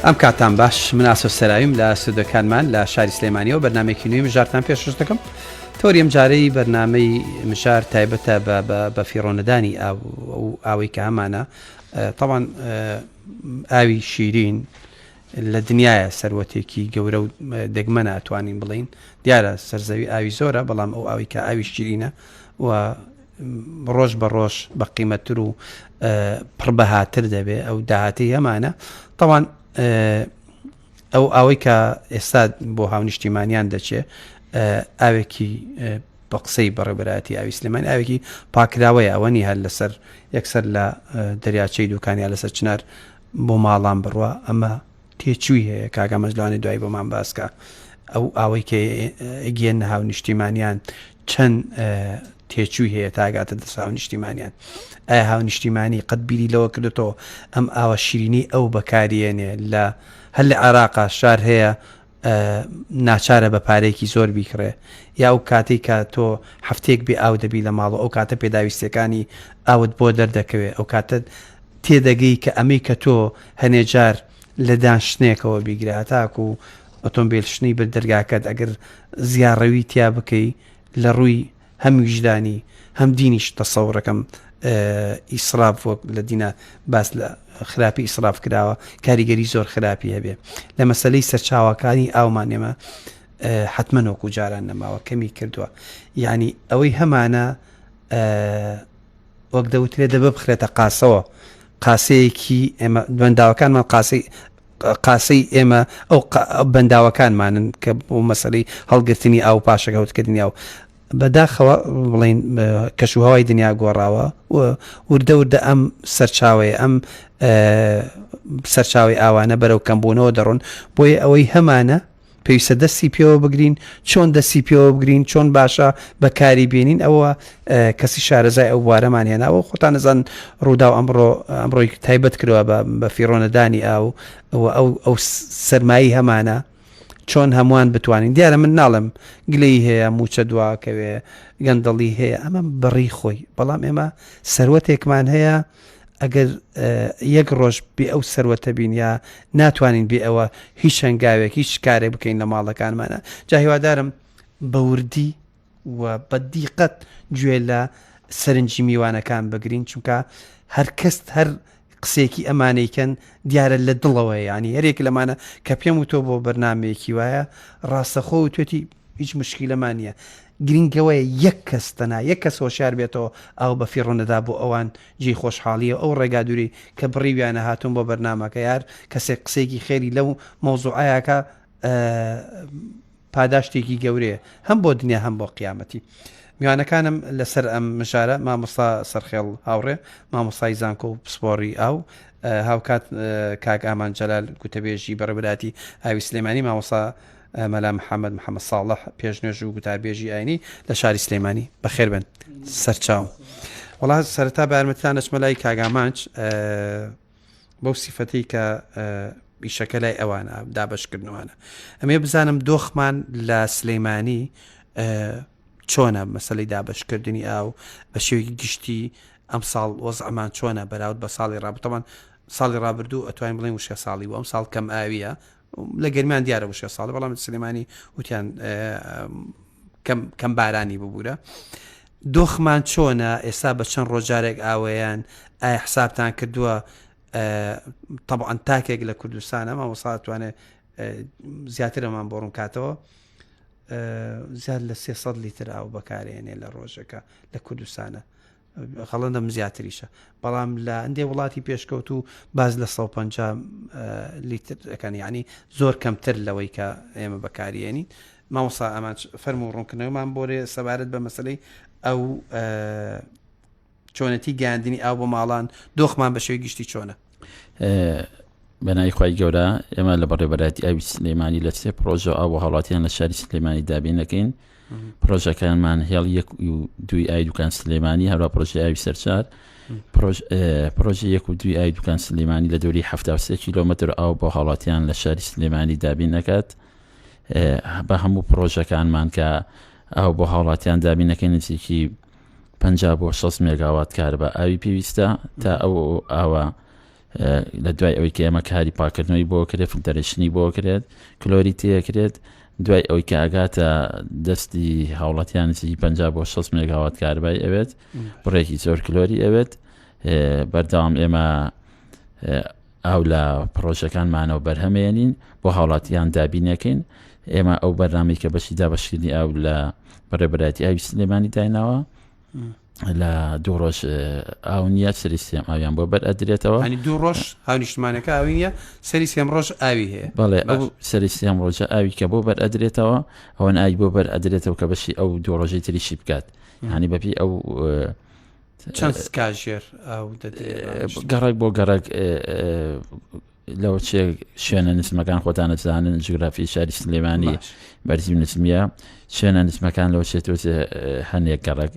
ئەم کاتان باش مناسب سەراویم لە سودەکانمان لە شاری سلێمانیەوە بەرنامێکی نوێی مژارتان پێشکەش دەکەم. تۆری ئەم جارەی بەرنامەی مژار تایبەتە بە فیڕۆنەدانی ئاوەی کە هەمانە طبعاً ئاوی شیرین لە دنیاە سەروەتێکی گەورە و دەگمە ناتوانین بڵین دیارە سەرزەوی ئاوی زۆرە بەڵام ئەو ئاوی کە ئاوی شیرینە و ڕۆژ بە ڕۆژ بە قیمەتتر و پڕبەهاتر دەبێت ئەو داهاتی هەمانە طبعاً ئەو ئەوەی کە ئێستا بۆ هاونیشتیمانیان دەچێت ئاوێکی بە قسەی بەڕێبەرایەتی ئاوی سلێمانی ئاوێکی پاکراوەیە ئەوەنی هەر لەسەر یەکسەر لە دەریاچەی دوکانیا لەسەر چنار بۆ ماڵان بڕوە ئەمە تێچووی هەیە کاگە مەجلوانی دوای بۆمان باسکە ئەو ئاوەی کە گێن هاونیشتیمانیان چەند تێچووی هەیە تاگاتە دەست هاونیشتیمانیان ئایا هاونیشتیمانی قەت بیری لەوە کردێتەوە ئەم ئاوە شیرینی ئەو بەکارێنێ لە هەر لە عێراقا شار هەیە ناچارە بە پارێکی زۆر بیکڕێ یا ئەو کاتێک کە تۆ هەفتێک بێ ئاو دەبی لە ماڵەوە ئەو کاتە پێداویستەکانی ئاوت بۆ دەردەکەوێت ئەو کاتە تێدەگەی کە ئەمەی کە تۆ هەنێجار لە دانشتێکەوە بیگرێت تاکو و ئۆتۆمبیل شنی بە دەرگاکەت ئەگەر زیاڕەوی تیا بکەی لە ڕووی هەم ویژدانی هەم دینیش تەسەوڕەکەم ئیسراف لە دینە باس لە خراپی ئیسراف کراوە کاریگەری زۆر خراپی هەبێ لە مەسەلەی سەرچاوەکانی ئاومان ئێمە حتممە وەکو جاران نەماوە کەمی کردووە یعنی ئەوەی هەمانە وەک دەوترێ دەبە بخرێتە قاسەوە قاسەیەکی ئێمە بەنداوەکانمان قاسەی ئێمە ئەو بەنداوەکانمانن کە بۆ مەسەلەی هەڵگرتنی ئاو پاشەکەوتکردنی ئاو بەداخەوە بڵین کەشوهەوای دنیا گۆڕاوە وردە وردە ئەم سەرچاوەیە ئەم سەرچاوی ئاوانە بەرەو کەمبوونەوە دەڕۆن بۆیە ئەوەی هەمانە پێویستە دەستی پێوە بگرین چۆن دەستی پێوە بگرین چۆن باشە بەکاری بێنین ئەوە کەسی شارەزای ئەو بوارەمان هێناوە خۆتان نەزان ڕوودا و ئەمڕۆی تایبەت کردووە بە فیڕۆنەدانی ئەو سەرمایی هەمانە چۆن هەمووان بتوانین دیارە من ناڵم گلەی هەیە موچە دواکەوێ گەندەڵی هەیە ئەمە بڕی خۆی بەڵام ئێمە سەروەتێکمان هەیە ئەگەر یەک ڕۆژ بێ ئەو سەروەتە بین یا ناتوانین بێ ئەوە هیچ هەنگاوێک هیچ کارێک بکەین لە ماڵەکانمانە جا هیوادارم بە وردی و بە دیقەت گوێ لە سەرنجی میوانەکان بگرین چونکە هەر کەس هەر قسێکی ئەمانەیکەن دیارە لە دڵەوە ینی هەرێک لەمانە کە پێم و تۆ بۆ بەرنمەیەکی وایە ڕاستەخۆ و توێتی هیچ مشکیلەمان نیە گرنگەوەی یەک کەس تەنها یەک کەس هۆشیار بێتەوە ئەو بە فیڕۆنەدا بۆ ئەوان جێی خۆشحاڵیە ئەو ڕێگا دووری کە بڕیویانە هاتوون بۆ بەرنمەکە یار کەسێک قسێکی خێری لەو مۆزوعایەکە پاداشتێکی گەورەیە هەم بۆ دنیا هەم بۆ قیامەتی میوانەکانم لەسەر ئەم مژارە مامۆستا سەرخێڵ هاوڕێ مامۆستای زانکۆ و پسپۆڕی ئاو هاوکات کاک ئامان جەلال گوتەبێژی بەڕێبەراتی ئاوی سلێمانی مامۆستا مەلا محەممەد ساڵح پێشنێژ و گوتاربێژی ئاینی لە شاری سلێمانی بەخێر بن سەرچاو وڵات سەرەتا بارمەتان نەچمەلای کاگامانچ بەو سیفەتی کە ئیشەکە لای ئەوانە دابشکردنەوەانە ئەمێ بزانم دۆخمان لە سلێمانی چۆنە مەسەلەی دابشکردنی ئاو بە شێوەیەکی گشتی ئەم ساڵ وەزعمان چۆنە بەراورد بە ساڵی ڕابردووەمان ساڵی ڕابردوو ئەتوانین بڵێن وشە ساڵی و ئەم ساڵ کەم ئاویە لە گەرمیان دیارە وشە ساڵی بەڵام سلێمانی وتیان کەم بارانی ببوورە دۆخمان چۆنە ئێستا بە چەند ڕۆژارێک ئاوەیان ئایا حسابتان کردووە طبعاً تاکێک لە کوردستانە مامۆستا توانێت زیاترەمان بۆ ڕوون کاتەوە زیاد لە 300 لیتر ئاو بەکارێنێ لە ڕۆژەکە لە کوردستانە خەڵەندەم زیاتریشە بەڵام لە ئەندێ وڵاتی پێشکەوت و باز لە 150 لیترەکان یعنی زۆر کەمتر لەوەی کە ئێمە بەکارێنین مامۆستا ئەمان فەرمو و ڕوونکردنەوەمان بۆرێ سەبارەت بە مەسەلەی ئەو چۆنەتی گەیاندنی ئاو بۆ ماڵان دۆخمان بە شێوەی گشتی چۆنە بەنای خی گەورە ئێمە لە بەڕێبەراتی ئاوی سلێمانی لە سێ پرۆژە ئاو بۆ هەڵاتیان لە شاری سلێمانی دابینەکەین پرۆژەکانمان هێڵ 1 و 2 ئای دوکان سلێمانی هەروە پرۆژی ئاوی سەرچار پرۆژە 1 و 2 ئای دوکان سلێمانی لە دووری 73 کیلۆمەتر ئاو بۆ هەڵاتیان لە شاری سلێمانی دابینەکات بە هەموو پرۆژەکانمان کە ئاو بۆ هەڵاتیان دابینەکەی نزیکی 50 بۆ 6 مێگاوات کار بە ئاوی پێویستە تا ئەو ئاوە لە دوای ئەوەی کە ئێمە کاری پاکردنەوەی بۆ کرێت فلتەرێشنی بۆ کرێت کلۆری تێکرێت دوای ئەوەی کە ئاگاتە دەستی هاوڵاتیانی 50 بۆ 6 مێگاوات کاربای ئەوێت بڕێکی زۆر کلۆری ئەوێت بەردەوام ئێمە ئەو لە پرۆژەکانمانەوە بەرهەمێنین بۆ هاوڵاتیان دابینەکەین ئێمە ئەو بەرنامەی کە بەشی دابەشکردنی ئەو لە بەڕێبەرایەتی ئاوی سلێمانی دایناوە لە 2 ڕۆژ ئاو نیە سەری سێم ئاویان بۆ بەر ئەدرێتەوە ینی 2 ڕۆژ هاو نیشتمانەکە ئاوی نیە سەری سێم ڕۆژ ئاوی هەیە بەڵێ ئەو سەری سێم ڕۆژە ئاوی کە بۆ بەر ئەدرێتەوە ئەوەن ئاوی بۆ بەر ئەدرێتەوە کە بەشی ئەو 2 ڕۆژەی تریشی بکات ینی بەپی ئەو چەند کاژێر ئەو گەڕک بۆ گەڕک لەوە چێ شوێنە نسمەکان خۆتانە زانن جوگرافی شاری سلێمانی بەرزی و نسمیە شوێنە نسمەکان لەوە چێتەوە هەنێک گەڕک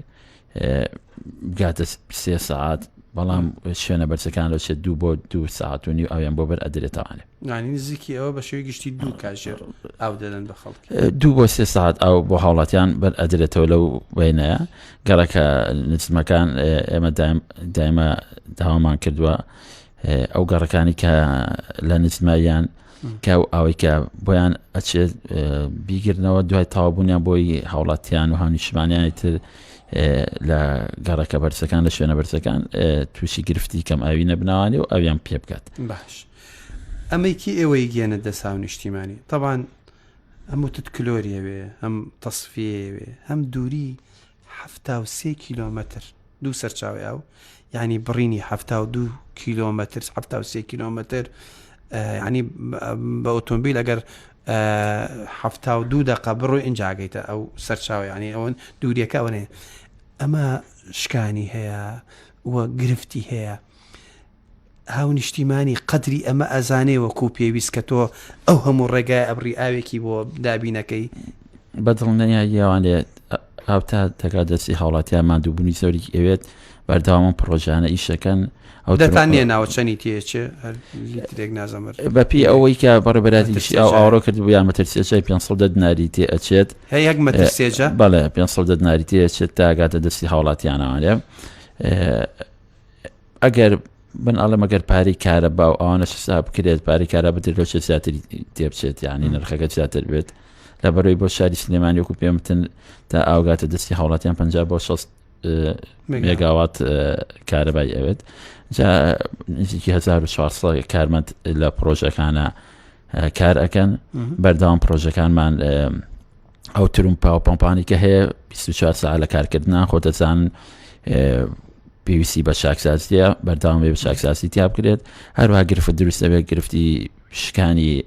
بگاتە 3 ساعات بەڵام شوێنە بەرزەکان لەو چێت 2 بۆ 2 ساعت و نیو ئاویان بۆ بەر ئەدرێتەوانێ ینی نزیکی ئەوە بە شێوەی گشتی 2 کاژێر ئاو دەدەن بە خەڵک 2 بۆ 3 ساعت ئەو بۆ هاوڵاتیان بەر ئەدرێتەوە لەو وێنەیە گەڕەکە نسمەکان ئێمە دایمە داوامان کردووە ئەو گەڕەکانی کە لە نزمایان کە ئەوەی کە بۆیان ئەچێت بیگرنەوە دوای تاوابوونیان بۆی هاوڵاتیان و هاونیشتمانیانی تر لە گەڕەکە بەرزەکان لە شوێنە بەرزەکان تووشی گرفتی کەم ئاوی نەبناوانی و ئەویان پێ بکات باش ئەمەیکی ئێوەی گێنە دەسا و نیشتیمانی طبعاً هەمووتت کلۆریەوێ هەم تەصفیەوێ هەم دووری 73 کیلۆمەتر دوو سەرچاوی ئەو ینی بڕینی 72 کیلۆمەتر 73 کیلۆمەتر ینی بە ئۆتۆمبیل ئەگەر 72 دقە بڕۆی ئینجاگەیتە ئەو سەرچاوی ینی ئەوەن دووریەکە ئەوەنێ ئەمە شکانی هەیە وە گرفتی هەیە هاو نیشتیمانی قەدری ئەمە ئەزانێ وەکو پێویست کە تۆ ئەو هەموو ڕێگای ئەبری ئاوێکی بۆ دابینەکەی بەدڵنیایەوانێ ئاوتا تەکا دەستی هاوڵاتیان مادووبوونی زۆری ئەوێت بەردەوامە پرۆژانە ئیشەکەن ئەو دەتانیە ناوچەنی تێچێ لیترێک نازەمەر بەپی ئەوەی کە بەڕێبەراتیشی ئەو ئاڕۆ کرد بۆ یان مەترسێجای 500 دیناری تێ ئەچێت هەیە یەک مەترسێجە بەڵێ 500 دیناری تێ ئەچێت تا ئاگاتە دەستی هاوڵاتیانەوانێ ئەگەر بناڵە مەگەر پارەی کارە با و ئەوانە حساب بکرێت پارەی کارە بدرێت لەو چێ زیاتری تێ بچێت یعنی نرخەکە زیاتر بێت لە بەرەوەی بۆ شاری سلێمانی وەکو پێمتن تا ئاوگاتە دەستی هاوڵاتیان 50 بۆ 6 مێگاوات کارەبای ئەوێت جا نزیکی 1400 کارمەند لە پرۆژەکانە کار ئەکەن بەردەوام پرۆژەکانمان ئەو ترومپا و پۆمپانی کە هەیە 24 ساعت لە کارکردنان خۆتەزانن پێویستی بە چاکسازیە بەردەوام بە چاکسازی تیا بکرێت هەروەها گرفت دروستە بێت گرفتی شکانی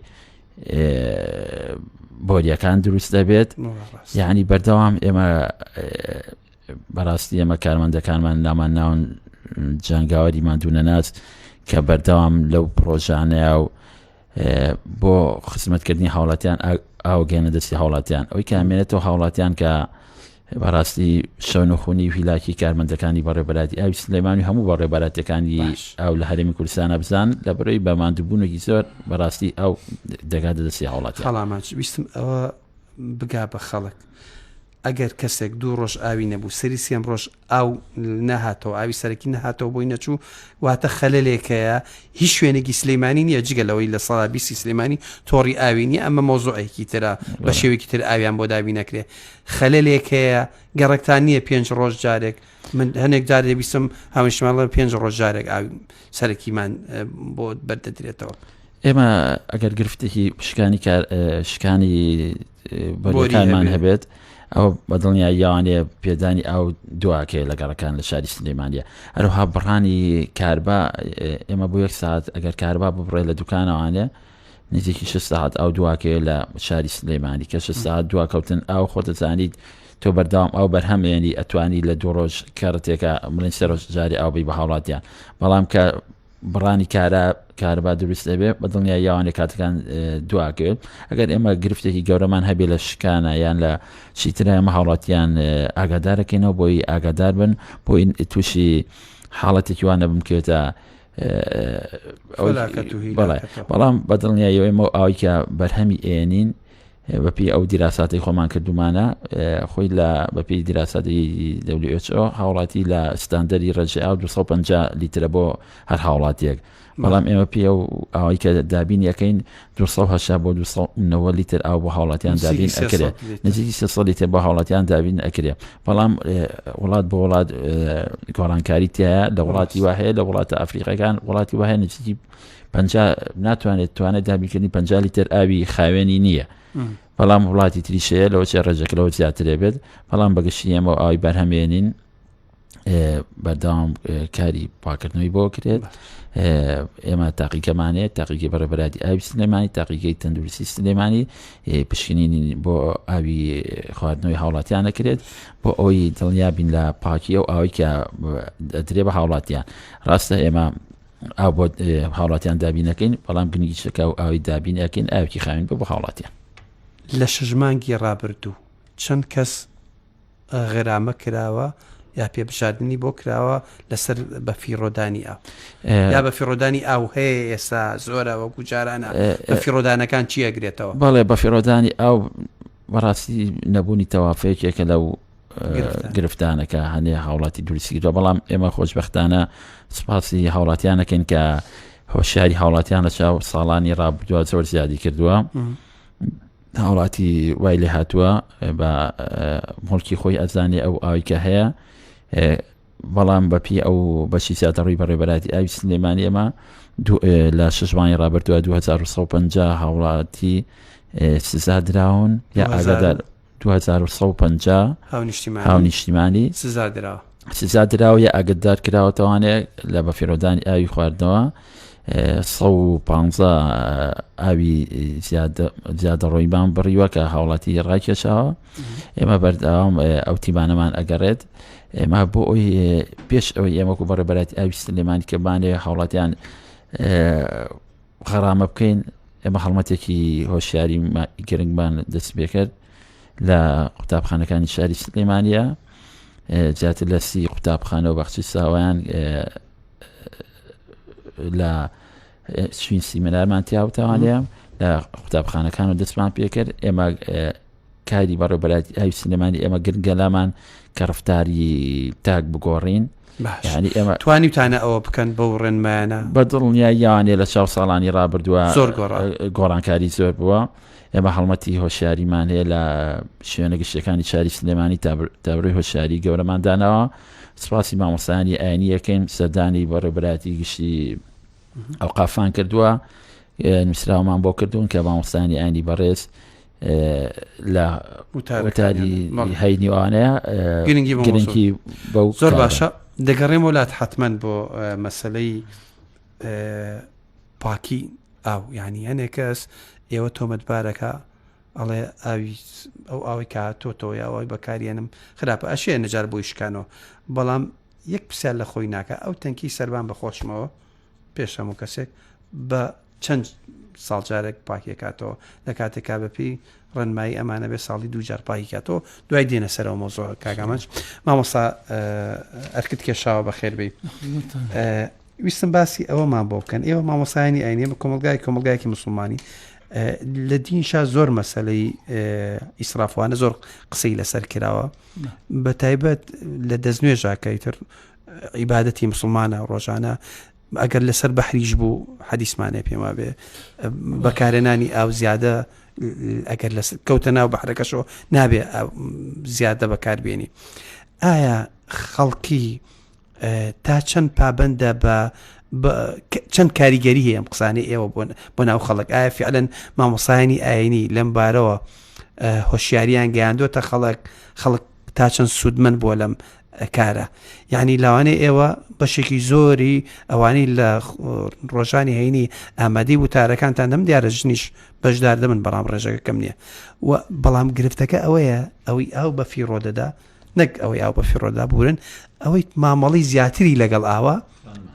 بۆریەکان دروست دەبێت یعنی بەردەوام ئێمە بەڕاستی ئێمە کارمەندەکانمان لامان ناون جانگاوەری مادوونە ناز کە بەردەوام لەو پرۆژانەیە و بۆ خزمەتکردنی هاوڵاتیان ئاوگەێنە دەستی هاوڵاتیان ئەوەی کامێنێتەوە هاوڵاتیان کە بەڕاستی شەونەخوونی ویلاکی کارمەندەکانی بەڕێبەراتی ئاوی سلێمانی و هەموو بەڕێبەراتەکانی ئەو لە هەرێمی کوردستانە بزان لە بەرەوەی بە مادووبوونێکی زۆر بەڕاستی ئەو دەگاتە دەستی هاوڵاتیان خەڵامان ویستم ئەوە بگا بە خەڵک ئەگەر کەسێک 2 ڕۆژ ئاوی نەبوو سەری سێم ڕۆژ ئاو نەهاتەوە ئاوی سەرەکی نەهاتەوە بۆی نەچوو واتە خەلەلێکەیە هیچ شوێنێکی سلێمانی نییە جگەلەوەی لە ساڵا 20 سلێمانی تۆڕی ئاوی نیە ئەمە مۆزوعێکی ترە بە شێوێکی تر ئاویان بۆ دابی نەکرێ خەلەلێکەیە گەڕێکتان نییە 5 ڕۆژ جارێک من هەنێک جار دەبیستم هاوشماڵە 5 ڕۆژ جارێک سەرەکیمان بۆ بەردەدرێتەوە ئێمە ئەگەر گرفتێکی شکانی بۆریەکانمان هەبێت ئەو بەدڵنیا یاوانێ پێدانی ئەو دواکەی لە گەڕەکان لە شاری سلێمانیە هەروها بڕانی کاربا ئێمە بۆ 1 ساعت ئەگەر کاربا ببڕێ لە دوکانەوانێ نزیکی 6 ساعت ئەو دواکەیە لە شاری سلێمانی کە 6 ساعت دواکەوتن ئەو خۆتەزانیت تۆ بەردەوام ئەو بەرهەمێنی ئەتوانی لە 2 ڕۆژ کارەتێکە بڵین سەر جاری ئاوبی بە هاوڵاتیان بەڵام کە بڕانی کارەبا دروست دەبێت بەدڵنیا یاوانێ کاتەکان دواکەوێت ئەگەر ئێمە گرفتێکی گەورەمان هەبێ لە شکانە یان لە چیترە ئەمە هاوڵاتیان ئاگادارەکەینەوە بۆی ئاگادار بن بۆی تووشی حاڵەتێکی وانە بمکێتە بەڵام بەدڵنیا ئێمە ئەوەی کە بەرهەمی ئێنین بەپی ئەو دیراساتی خۆمان کردومانە خۆی لە بەپی دیراساتی WHO هاوڵاتی لە ستاندەری ڕێژەیە 250 لیترە بۆ هەر هاوڵاتیەک بەڵام ئێمە پێ و ئەوەی کە دابین یەکەین 280 بۆ 290 لیتر ئاو بۆ هاوڵاتیان دابین ئەکرێت نزیکی 300 لیتر بۆ هاوڵاتیان دابین ئەکرێت بەڵام وڵات بۆ وڵات گۆڕانکاری تایە لە وڵاتی وهەیە لە وڵاتە ئەفریقەکان وڵاتی وهەیە نزیکی 50 توانێت دابینکردنی 50 لیتر ئاوی خاوێنی نییە بەڵام وڵاتی تریشەیە لەوە چێ ڕێژەکەەوە زیاترێ بێت بەڵام بەگشتی ئێمە ئاوی بەرهەمێنین بەردەوام کاری پاکردنەوەی بۆ کرێت ئێمە تاقیکەمانێت تاقیکی بەڕێبەراتی ئاوی سلێمانی تاقیکەی تەندروستی سلێمانی پشکنینی بۆ ئاوی خواردنەوەی هاوڵاتیان نەکرێت بۆ ئەوی دڵنیابین لە پاکی و ئاوی کە دەدرێ بە هاوڵاتیان ڕاستە ئێمە ئاو بۆ هاوڵاتیان دابینەکەین بەڵام گنگی چەکە و ئاوی دابینەکەین ئاوکی خاوین بۆ هاوڵاتیان لە شەژمانگی ڕابردوو چەند کەس غێرامە کراوە یا پێبژاردننی بۆ کراوە لەسەر بەفیڕۆدانی ئاو یا بەفیڕۆدانی ئاو هەیە ئێستا زۆرە وەکو جارانە بەفیڕۆدانەکان چی ئەگرێتەوە بەڵێ بەفیڕۆدانی ئاو بەڕاستی نەبوونی تەوافەیەکێکە لەو گرفتانەکە هەنێ هاوڵاتی دوورسیگرەوە بەڵام ئێمە خۆشبەختانە سپاسی هاوڵاتیانەکەین کە هۆشیاری هاوڵاتیان لە چاو ساڵانی ڕابردووە زۆر زیادی کردووە هاوڵاتی وای لێ هاتووە بە مڵکی خۆی ئەزانێ ئەو ئاوی کە هەیە بەڵام بەپی ئەو بەشی سیاتەڕووی بەڕێبەراتی ئاوی سلێمانی ئێمە لە شەژمانی ڕابردووە 2150 هاوڵاتی سزا دراون یا ئاگادار 2150 هاونیشتیمانی سزا دراوە یا ئاگدار کراوەتەوانێت لە بەفیڕۆدانی ئاوی خواردنەوە 115 ئاوی زیادە ڕۆیبان بڕیوە کە هاوڵاتی ڕاکێشەوە ئێمە بەردەوام ئەو تیمانەمان ئەگەڕێت ئێمە بۆ ئەوی پێش ئەوەی ئێمەکو بەڕێبەراتی ئاوی سلێمانی کە بانێ هاوڵاتیان غەرامە بکەین ئێمە هەڵمەتێکی هۆشیاری گرنگمان دەست پێ کرد لە قوتابخانەکانی شاری سلێمانیە جاتر لە 30 قوتابخانە و بەخشی ساوایان لە سوین سیمینارمان تیاوتەوانەیە لە قوتابخانەکان و دەستمان پێکرد ئێمە کاری بەڕێبەراتی ئاوی سلێمانی ئێمە گرنگەلامان کە ڕفتاری تاک بگۆڕین یعنی ئێمە توانیتانە ئەوە بکەن بەو ڕێنمایانە بەدڵنیای یاوانێ لە چاو ساڵانی ڕابردووە زۆر گۆڕانکاری زۆر بووە ئێمە هەڵمەتی هۆشیاریمان هەیە لە شوێنە گشتەکانی شاری سلێمانی تابڕووی هۆشیاری گەورەماندانەوە سپاسی مامۆستایانی ئاینی یەکەین سەردانی بەڕێبەراتی گشتی ئەوقافان کردووە نووسراومان بۆ کردوون کە مامۆستایانی ئاینی بەڕێز لە وتاری هەینیوانەیە گرنگی بەو زۆر باشە دەگەڕێم وڵات حتمما بۆ مەسلەی پاکی ئاو یعنی هەنێک کەس ئێوە تۆمەتبارەکە ئەڵێ ئەو ئاوی کاتۆتەوە یاوای بەکارێنم خراپە ئەشێ نەجار بۆی شکانەوە بەڵام یەک پرسیار لە خۆی ناکە ئەو تەنکی سەربان بەخۆشمەوە پێش هەموو کەسێک بە چەند ساڵجارێک پاکیکاتەوە لە کاتێکا بەپی ڕێنمایی ئەمانە بێ ساڵی 2 جار پاکیکاتەوە دوای دێنە سەرەوە مۆزۆ کاگامەش مامۆستا ئەرکت کێشاوە بە خێربەی ویستم باسی ئەوەمان بۆ بکەن ئێوە مامۆسایانی ئاینی بە کۆمەلگایەکی مسلمانی لە دینشا زۆر مەسەلەی ئیسرافوانە زۆر قسەی لەسەر کراوە بە تایبەت لە دەستنوێژاکەیتر عیبادەتی مسلمانە ڕۆژانە ئەگەر لەسەر بەحریش بوو حەدیسمانێ پێما بێ بەکارێنانی ئاو زیادە ئەگەر لە کەوتە ناو بەحرەکەشەوە نابێ زیادە بەکاربێنی ئایا خەڵکی تا چەند پابندە بە چەند کاریگەری هەیە ئەم قسانەی ئێوە بۆ ناو خەڵک ئایا فعلەن مامۆسایانی ئاینی لەم بارەوە هۆشیاریان گەیاندوتە خەڵک تا چەند سوودمەند بۆ لەم کارە یعنی لاوانەیە ئێوە بەشێکی زۆری ئەوانەی لە ڕۆژانی هەینی ئامادەی وتارەکانتان دەم دیارە ژنیش بەشدار دەبن بەڵام ڕێژەکە کەم نییە بەڵام گرفتەکە ئەوەیە ئەوەی ئاو بە فیڕۆدەدا نەک ئەوەی ئاو بە فیڕۆدا بورن ئەوەی مامەڵی زیاتری لەگەڵ ئاوە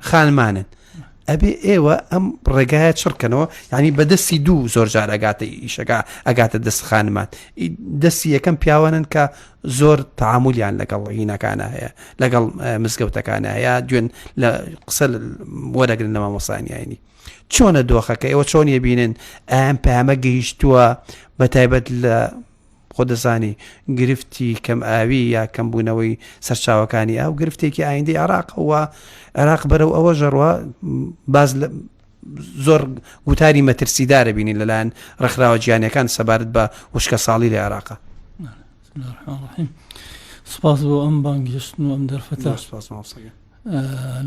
خانمانن ئەبێ ئێوە ئەم ڕێگایە چڕکەنەوە یعنی بەدەستی دوو زۆر جار ئەگاتە ئیشەکە ئەگاتە دەست خانمان دەستی یەکەم پیاوانن کە زۆر تعاملیان لەگەڵ هینەکانە هەیە لەگەڵ مزگەوتەکانە هەیە دوێن لە قسە وەرەگرن لە مامۆسایانی ئاینی چۆنە دۆخەکە ئێوە چۆن ێبینن ئەم پامە گەیشتووە بە تایبەت لە خۆ دەزانی گرفتی کەم ئاوی یا کەمبوونەوەی سەرچاوەکانی ئاو گرفتێکی ئایندەی عراقەوە عراق بەرەو ئەوە ژەڕوە باز زۆر وتاری مەترسیدارە بینین لەلایەن ڕێکخراوە جیهانیەکان سەبارەت بە وشکە ساڵی لە عێراقە. سپاس بۆ ئەم بانگیشتن و ئەم دەرفەتە.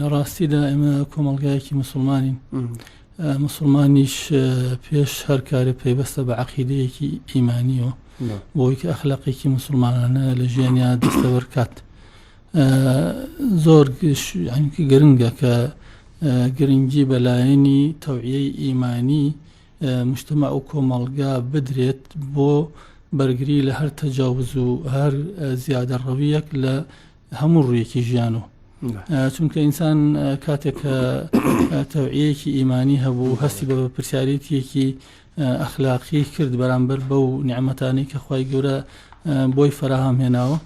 لە ڕاستیدا ئێمە کۆمەڵگایەکی مسلمانین، مسلمانیش پێش هەر کارێ پەیوەستە بە عەقیدەیەکی ئیمانیەوە بۆی کە ئەخلاقێکی مسلمانانە لە ژیانیا دەستەوەرکات. زۆر گرنگە کە گرنگی بەلایەنی تەوعیەی ئیمانی مجتەمع و کۆمەڵگا بدرێت بۆ بەرگری لە هەر تەجاوز و هەر زیادە ڕەویەک لە هەموو ڕوویەکی ژیانەوە. چونکە ئینسان کاتێک کە تەوعیەکی ئیمانی هەبوو هەستی بە پرسیارەتێکی ئەخلاقی کرد بەرامبەر بەو نیعمەتانەی کە خوای گەورە بۆی فراهەم هێناوە،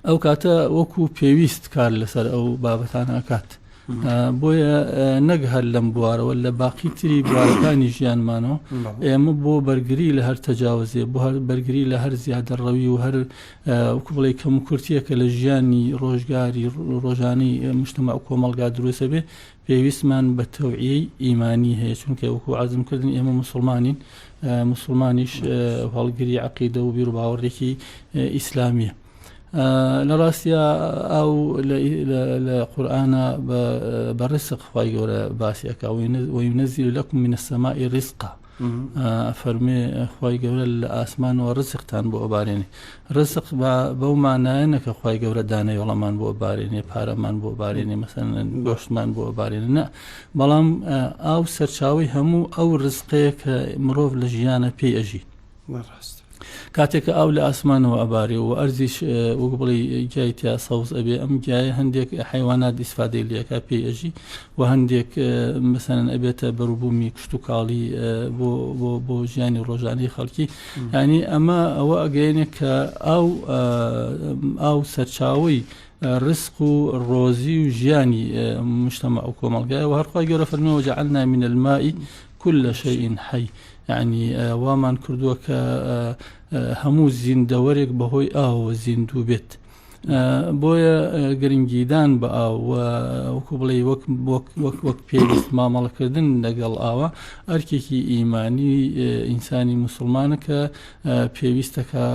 ئەو کاتە وەکو پێویست کار لەسەر ئەو بابەتانە ئەکات. بۆیە نەک هەر لەم بوارەوە لە باقی تری بوارەکانی ژیانمانەوە ئێمە بۆ بەرگری لە هەر تەجاوزێ، بۆ هەر بەرگری لە هەر زیادە ڕەوی و هەر وەکو بڵێ کەم و کورتیەکە لە ژیانی ڕۆژگاری ڕۆژانەی مجتەمع و کۆمەڵگا دروستە بێ پێویستمان بە تەوعیەی ئیمانی هەیە، چونکە وەکو عەزمکردن ئێمە مسلمانین، مسلمانیش هەڵگری عەقیدە و بیر و باوەڕێکی ئیسلامیە. لە ڕاستیە ئەو لە قورئانە بە ڕزق خوای گەورە باسی ئەکا وەیونەزیل لەکم من السەماء ڕزقا، فەرمێ خوای گەورە لە ئاسمانەوە ڕزقتان بۆ ئەبارێنێ. ڕزق بەو مانایە نەکە خوای گەورە دانەی وەڵامان بۆ ئەبارێنێ، پارەمان بۆ ئەبارێنێ، مەسەڵەن گۆشتمان بۆ ئەبارێنێ، نە، بەڵام ئاو سەرچاوی هەموو ئەو ڕزقەیە کە مرۆڤ لە ژیانە پێی ئەژی. کاتێککە ئاو لە ئاسمانەوە ئەبارێ و ئەرزیش وەکو بڵێ گیایتیا سەوز ئەبێ، ئەم گیایە هەندێک حیوانات ئیسفادەی لێکا پێی ئەژی و هەندێک مەسەڵەن ئەبێتە بەروبوومی کشت و کاڵی بۆ ژیانی ڕۆژانەی خەڵکی. یعنی ئەمە ئەوە ئەگەیەنێ کە ئاو سەرچاوی ڕزق و ڕۆزی و ژیانی مجتەمع و کۆمەڵگایە و هەر خوای گەورە فەرمێ وجعلنا من الماء كل شيء حي، یعنی وامان کردووە کە هەموو زیندەوەرێک بەهۆی ئاوە زیندوو بێت. بۆیە گرنگیدان بە ئاو وەکو بڵێ وەک پێویست مامەڵەکردن لەگەڵ ئاوە ئەرکێکی ئیمانی ئینسانی مسلمانە کە پێویستەکە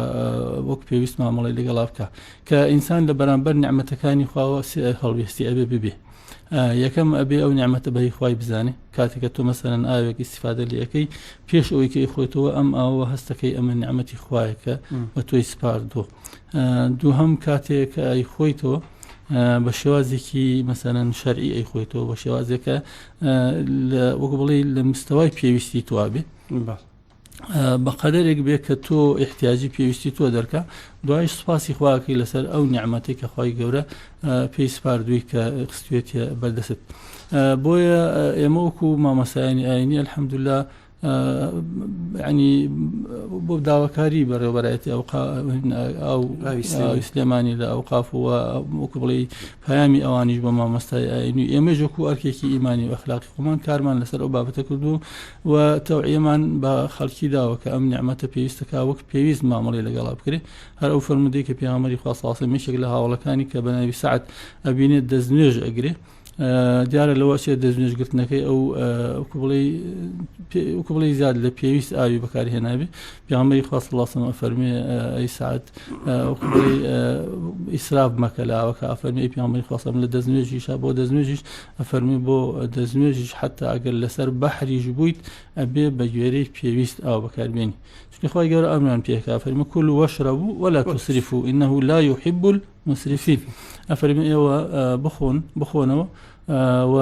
وەک پێویست مامەڵی لەگەڵ بکە کە ئینسان لە بەرامبەر نیعمەتەکانی خواوە هەڵوێستی ئەبێ ببێ. یەکەم ئەبێ ئەو نیعمەتە بەهی خوای بزانێ، کاتێککە تۆ مەسەڵەن ئاوێک ئیستیفادە لە یەکەی پێش ئەوەی کە خۆیتەوە ئەم ئاوە هەستەکەی ئەمە نیعمەتی خوایەکە بە تۆی سپاردۆ. دووهەم کاتێک کە ئەی خۆیتەوە بە شێوازێکی مەسەڵەن شەرعی ئەی خۆیتەوە بە شێوازێکە وەکو بڵێ لە مستەوای پێویستی تۆ بێ بە قەدەرێک بێ کە تۆ احتیاجی پێویستی تۆ دەرکە، دوایش سوپاسی خواکەی لەسەر ئەو نیعمەتێک کە خوای گەورە پێی سپاردووی کە خستوێتە بەردەست. بۆیە ئێمە وەکو مامەسایانی ئاینی ئەلحەمدولیلا ینی بۆ داواکاری بەڕێوەبەرایەتی ئەو سلێمانی لە ئەوقاف و وەکو بڵێ پەیامی ئەوانیش بە مامۆستای ئاینی ئێمەش وەکو ئەرکێکی ئیمانی و ئەخلاقی خۆمان کارمان لەسەر ئەو بابەتە کردو و تەوعیەمان بە خەڵکی داوە کە ئەم نیعمەتە پێویستەکە وەک پێویست مامەڵی لەگەڵا بکرێ. هەر ئەو فەرمودەی کە پێغەمبەری خوا صلی الله علیه و سلم یەکێک لە هاوڵەکانی کە بە ناوی سەعد ئەبینێت دەستنوێژ ئەگرێ، دیارە لەوە چێت دەستنوێژگرتنەکەی ئەو وەکو بڵێ زیاد لە پێویست ئاوی بەکارهێنابێ. پێغەمبەری خوا صلی الله علیه و سلم ئەفەرمێ ئەی سەعد وەکو بڵێ ئیسراف مەکە لە ئاوەکە، ئەفەرمێ ئەی پێغەمبەری خوا صلی الله علیه و سلم لە دەستنوێژیشە بۆ دەستنوێژیش ئەفەرمێ بۆ دەستنوێژیش حتا ئەگەر لەسەر بەحریش بوویت ئەبێ بە گوێرەی پێویست ئاو بەکاربێنی، چونکە خوای گەورە ئەمران پێکا ئەفەرمێ کولوا واشربوا ولا تسرفوا إنه لا يحب المسرفين. ئەفەرمێ ئێوە بخۆنەوە و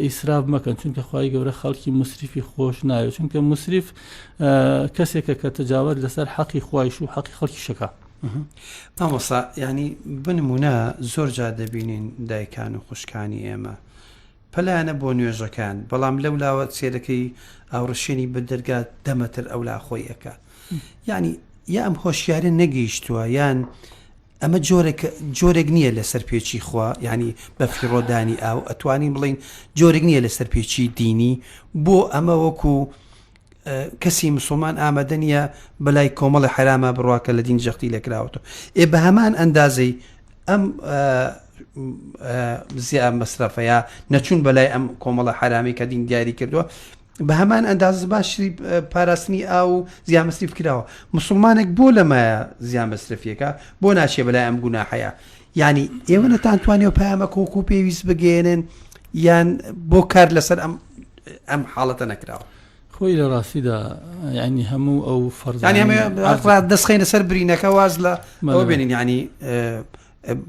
ئیسراف مەکەن، چونکە خوای گەورە خەڵکی مسریفی خۆش ناوێت، چونکە مسریف کەسێکە کە تەجاوز لەسەر حەقی خوایش و حەقی خەڵکی شەکا. مامۆستا ینی بنمونە زۆر جا دەبینین دایکان و خوشکانی ئێمە پەلانە بۆ نوێژەکان، بەڵام لەو لاوە سێرەکەی ئاوڕشێنی بە دەرگا دەمەتر ئەولا خۆی ئەکە، ینی یا ئەم هۆشیارە نەگەیشتووە یان ئەمە جۆرێک نییە لە سەرپێچی خوا ینی بە فیڕۆدانی ئاو ئەتوانین بڵین جۆرێک نییە لە سەرپێچی دینی بۆ ئەمە وەکو کەسی مسلمان ئامادە نیە بەلای کۆمەڵی حرامە بڕواکە لە دین جەختی لێکراوەتەوە بە هەمان ئەندازەی ئەم زیاد مەسرەفەیە نەچوون بەلای ئەم کۆمەڵە حرامی کە دین دیاری کردووە بە هەمان ئەنداز باشی پاراستنی ئاو زیان مەسریف کراوە مسلمانێک بۆ لەمایە زیان مەسرفیەکە بۆ ناچێ بەلای ئەم گوناحەیە ینی ئێوە نەتانتوانێ و پامە کۆکو پێویست بگێنن یان بۆ کار لەسەر ئەم حاڵەتە نەکراوە خۆی لە ڕاستیدا ینی هەموو ئەو فەرزانی دەستخینە سەر برینەکە واز لە ئەوە بێنین ینی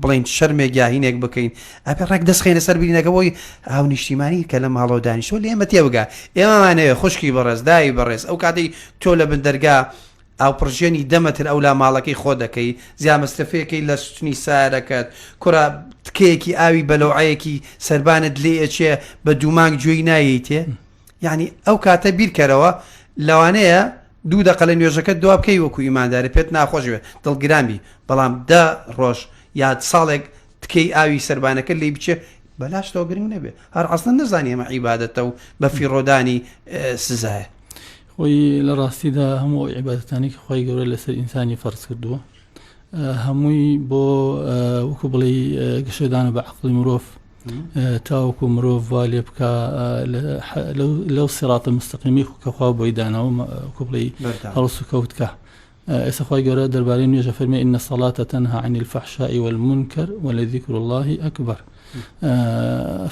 بڵین شەرمێک یاهینێک بکەین ئەپێ ڕێک دەستخینە سەر برینەکە بۆی ئاو نیشتیمانی کە لە ماڵەوە دانیشتۆ لە ئێمە تێبگا ئێمەمانەیە خوشکی بەڕێز دایی بەڕێز ئەو کاتەی تۆ لە بندەرگا ئاو پرژێنی دەمەتر ئەو لا ماڵەکەی خۆ دەکەی زیان مەسرفەیەکەی لە سوتنی سارەکەت کوڕە تکەیەکی ئاوی بەلەوعەیەکی سەربانت لێ ئەچێ بە دوومانگ گوێی نایەیتێ یعنی ئەو کاتە بیرکەرەوە لەوانەیە 2 دقە لە نوێژەکەت دوا بکەی وەکو ئیماندارە پێت ناخۆشوێت دڵگرامی بەڵام 10 ڕۆژ یاد ساڵێک تکەی ئاوی سەربانەکە لێ بچێ بەلاشتەوە گرنگ نەبێ هەر ئەسڵەن نەزانانی ئەمە عیبادەتە و بە فیڕۆدانی سزایە خۆی لە ڕاستیدا هەموو عیبادەتانی کە خۆی گەورە لەسەر ئینسانی فەرز کردووە هەمووی بۆ وەکو بڵێ گەشەدانە بە عەقڵی مرۆڤ تاوەکو مرۆڤ وا لێ بکە لەو سیڕاتە مستەقیمی کە خوا بۆی دانەوە وەکو بڵێ هەڵس و کەوتکە ئێستا خۆی گەورە دەربارەی نوێژە فەرمێ ئین الصلاة تنهى عن الفحشاء والمنكر ولذكر الله أكبر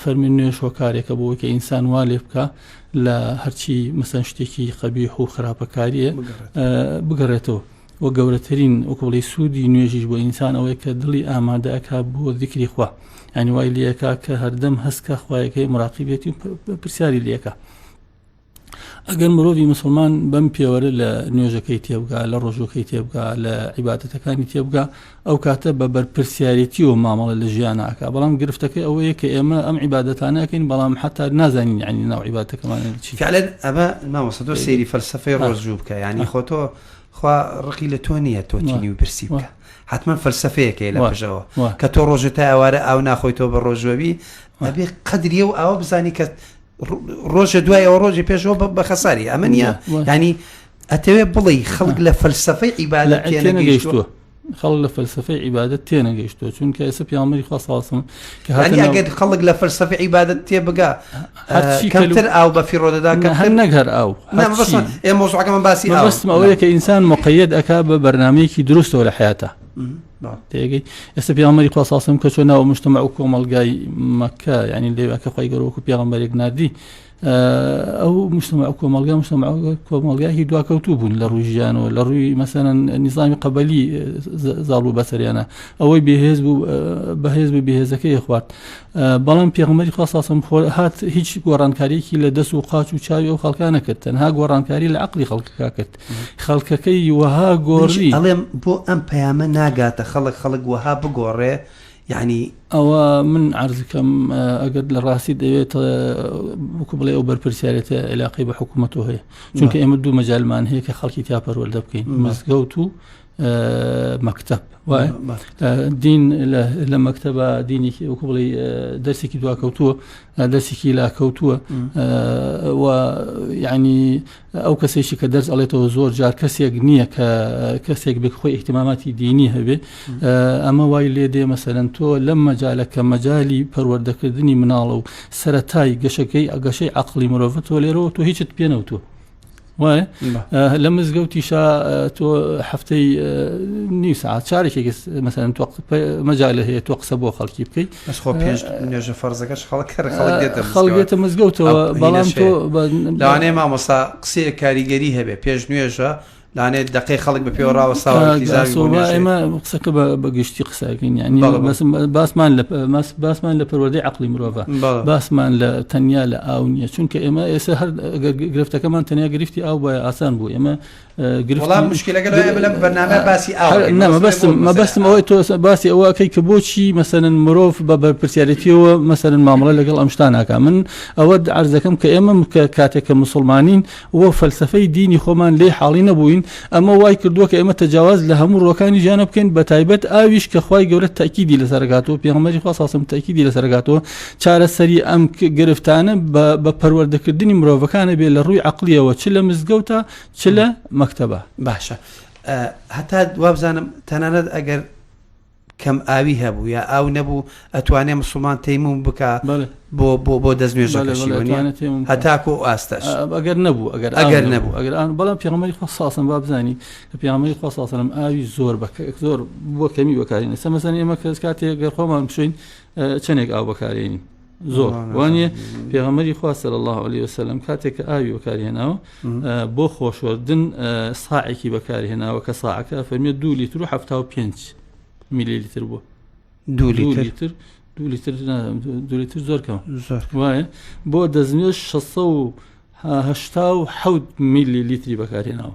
فەرمی نوێژ هۆکارێکە بۆ کە ئینسان وا لێ بکە لە هەرچی مەسەن شتێکی قەبیح و خراپەکاریە بگەڕێتەوە و گەورەترین وەکو بڵێ سوودی نوێژیش بۆ ئینسان ئەوەیە کە دڵی ئامادە ئەکا بۆ ذیکری خوا ینی وای لێەکە کە هەردەم هەستکە خوایەکەی مراقیبێتی و پرسیاری لێەکە ئەگەر مرۆڤی مسلمان بەم پێوەرە لە نوێژەکەی تێبگا لە ڕۆژەکەی تێبگا لە عیبادەتەکانی تێبگا ئەو کاتە بە بەرپرسیارەتی و مامەڵە لە ژیانەکە بەڵام گرفتەکەی ئەوەیە کە ئێمە ئەم عیبادەتانەکەین بەڵام حتا نازانین ینی ناو عیبادەتەکەمان چی فعلەن ئەمە مامۆستا تۆ سەیری فەلسەفەی ڕۆژوو بکە ینی خۆ تۆ خوا ڕقی لە تۆ نییە تۆ تینی و پرسی بکە حتمما فەلسەفەیەکەی لە پژەوە کە تۆ ڕۆژە تا ئەوارە ئاو ناخۆی تۆ بە ڕۆژوەبی ئەبێ قەدریە و ئاوە بزانی کە ڕۆژە دوای ئەوە ڕۆژی پێشەوە بە خەساری ئەمە نییە ینی ئەتەوێ بڵێ خەڵک لە فەلسەفەی عیبادەت تێنەگەیشتووە خەڵک لە فەلسەفەی عیبادەت تێنەگەیشتووە چونکە ئێستا پێغەمبەری خوا صلی الله علیه و سلم کە ئەگەر خەڵک لە فەلسەفەی عیبادەت تێبگا کەمتر ئاو بە فیڕۆدەدا هەر نەگەر ئاو ئێمە مۆزوعەکەمان باسی بەستم ئەوەیە کە ئینسان مقەیەد ئەکا بە بەرنامەیەکی دروستەوە لە حیاتە تێگەی ئێستا پێغەمبەری خوا صلی الله علیه و سلم کە چۆن ناوە مجتەمع و کۆمەڵگای مەککە یعنی لێوەکە خۆی گەورە وەکو پێغەمبەرێک ناردی ئەو مجتەمع و کۆمەڵگایەکی دواکەوتوو بوون لە ڕووی ژیانەوە لە ڕووی مەسەلەن نیزامی قەبەلی زاڵ بوو بەسەریانە ئەوەی بێهێز بوو بەهێز بوو بێهێزەکەی خوارد بەڵام پێغەمبەری خوا صلی الله علیه و سلم هات هیچ گۆڕانکاریەکی لە دەست و قاچ و چاوی ئەو خەڵکە نەکرد تەنها گۆڕانکاری لە عەقڵی خەڵکەکە کرد خەڵکەکەی وەها گۆڕی ئەڵێم بۆ ئەم پەیامە ناگاتە خەڵک وەها بگۆڕێ یعنی ئەوە من عرضکەم ئەگەر لە ڕاستی دەوێت وەکو بڵێ ئەو بەرپرسیارەتە علاقەی بە حکوومەتەوە هەیە چونکە ئێمە دوو مەجالمان هەیە کە خەڵکی تیا پەروەردە بکەین مزگەوت و مەکتەب وایە دین لە مەکتەبە دینێکی وەکو بڵێ دەرسێکی دواکەوتووە دەرسێکی لاکەوتووە و یعنی ئەو کەسێکی کە دەرس ئەڵێتەوە زۆر جار کەسێک نییە کە کەسێک بێ خۆی احتیماماتی دینی هەبێ ئەمە وای لێ دێ مەسەلەن تۆ لەم مەجالە کە مەجالی پەروەردەکردنی مناڵە و سەرەتای گەشەی عەقڵی مرۆڤ تۆ لێرەوە تۆ هیچت پێ نەوتووە وایە لە مزگەوتیشا تۆ هەفتەی نیو ساعت چارێکی مەسەلەن مەجالە هەیە تۆ قسە بۆ خەڵکی بکەیت بەس خۆ پێش نوێژە فەرزەکەش خەڵک دێتە مزگەوتەوە بەڵام تۆ لەوانەیە مامۆستا قسەیە کاریگەری هەبێ پێش نوێژە لانێت دقی خەڵک بە پێوەڕاوە ساوە ئێمە قسەکە بە گشتی قسەکەین ینی باسمان لە پەروەردەی عەقڵی مرۆڤە باسمان لە تەنیا لە ئاو نییە چونکە ئێمە ئێستا هەر گرفتەکەمان تەنیا گرفتی ئاو بە ئاسان بوو ئێمە وەڵام مشکلەکە لە بەرنامە باسی مەبەستم ئەوەی تۆ باسی ئەوەکەی کە بۆچی مەسەلەن مرۆڤ بە بەرپرسیارەتیەوە مەسەلەن مامەڵە لەگەڵ ئەم شتان ناکا من ئەوە عەرز دەکەم کە ئێمە کاتێک کە موسڵمانین وە فەلسەفەی دینی خۆمان لێ حاڵی نەبووین ئەمە وای کردووە کە ئێمە تەجاواز لە هەموو ڕۆکانی ژیانە بکەین بە تایبەت ئاویش کە خوای گەورە تاکیدی لەسەرگاتەوە پێغەمبەری خوا ساسم تاکیدی لەسەرگاتەوە چارەسەری ئەم گرفتانە بە پەروەردەکردنی مرۆڤەکانە بێ لە ڕووی عەقلیەوە چ لە مزگەوتە چ لە مەکتەبە. باشە هەتا وابزانم تەنانەت ئەگەر کەم ئاوی هەبوو یا ئاو نەبوو ئەتوانێ مسلمان تەیموم بکە بۆ دەستنوێژەکەشیوە هەتاکو ئاستەش ئەگەر نەبوو ئەگەر نەبوو ئەگەر بەڵام پێغەمبەری خوا ساسم بابزانی کە پێغەمبەری خوا ساسم ئاوی زۆر بۆ کەمی بەکارێنێ مەسەن ئێمە کەس کاتێک گەر خۆمان بشوین چەندێک ئاو بەکارێنین زۆر وانە پێغەمبەری خوا صلی الله علیه وسلم کاتێک کە ئاوی بەکارهێناوە بۆ خۆشوەردن ساعێکی بەکارهێناوە کە ساعەکە فەرمیێ 2 لیتر و 75 میلیلیتر بووە 2 لیتر زۆر کەم وایە بۆ دەستنوێژ 687 میلیلیتری بەکارهێناوە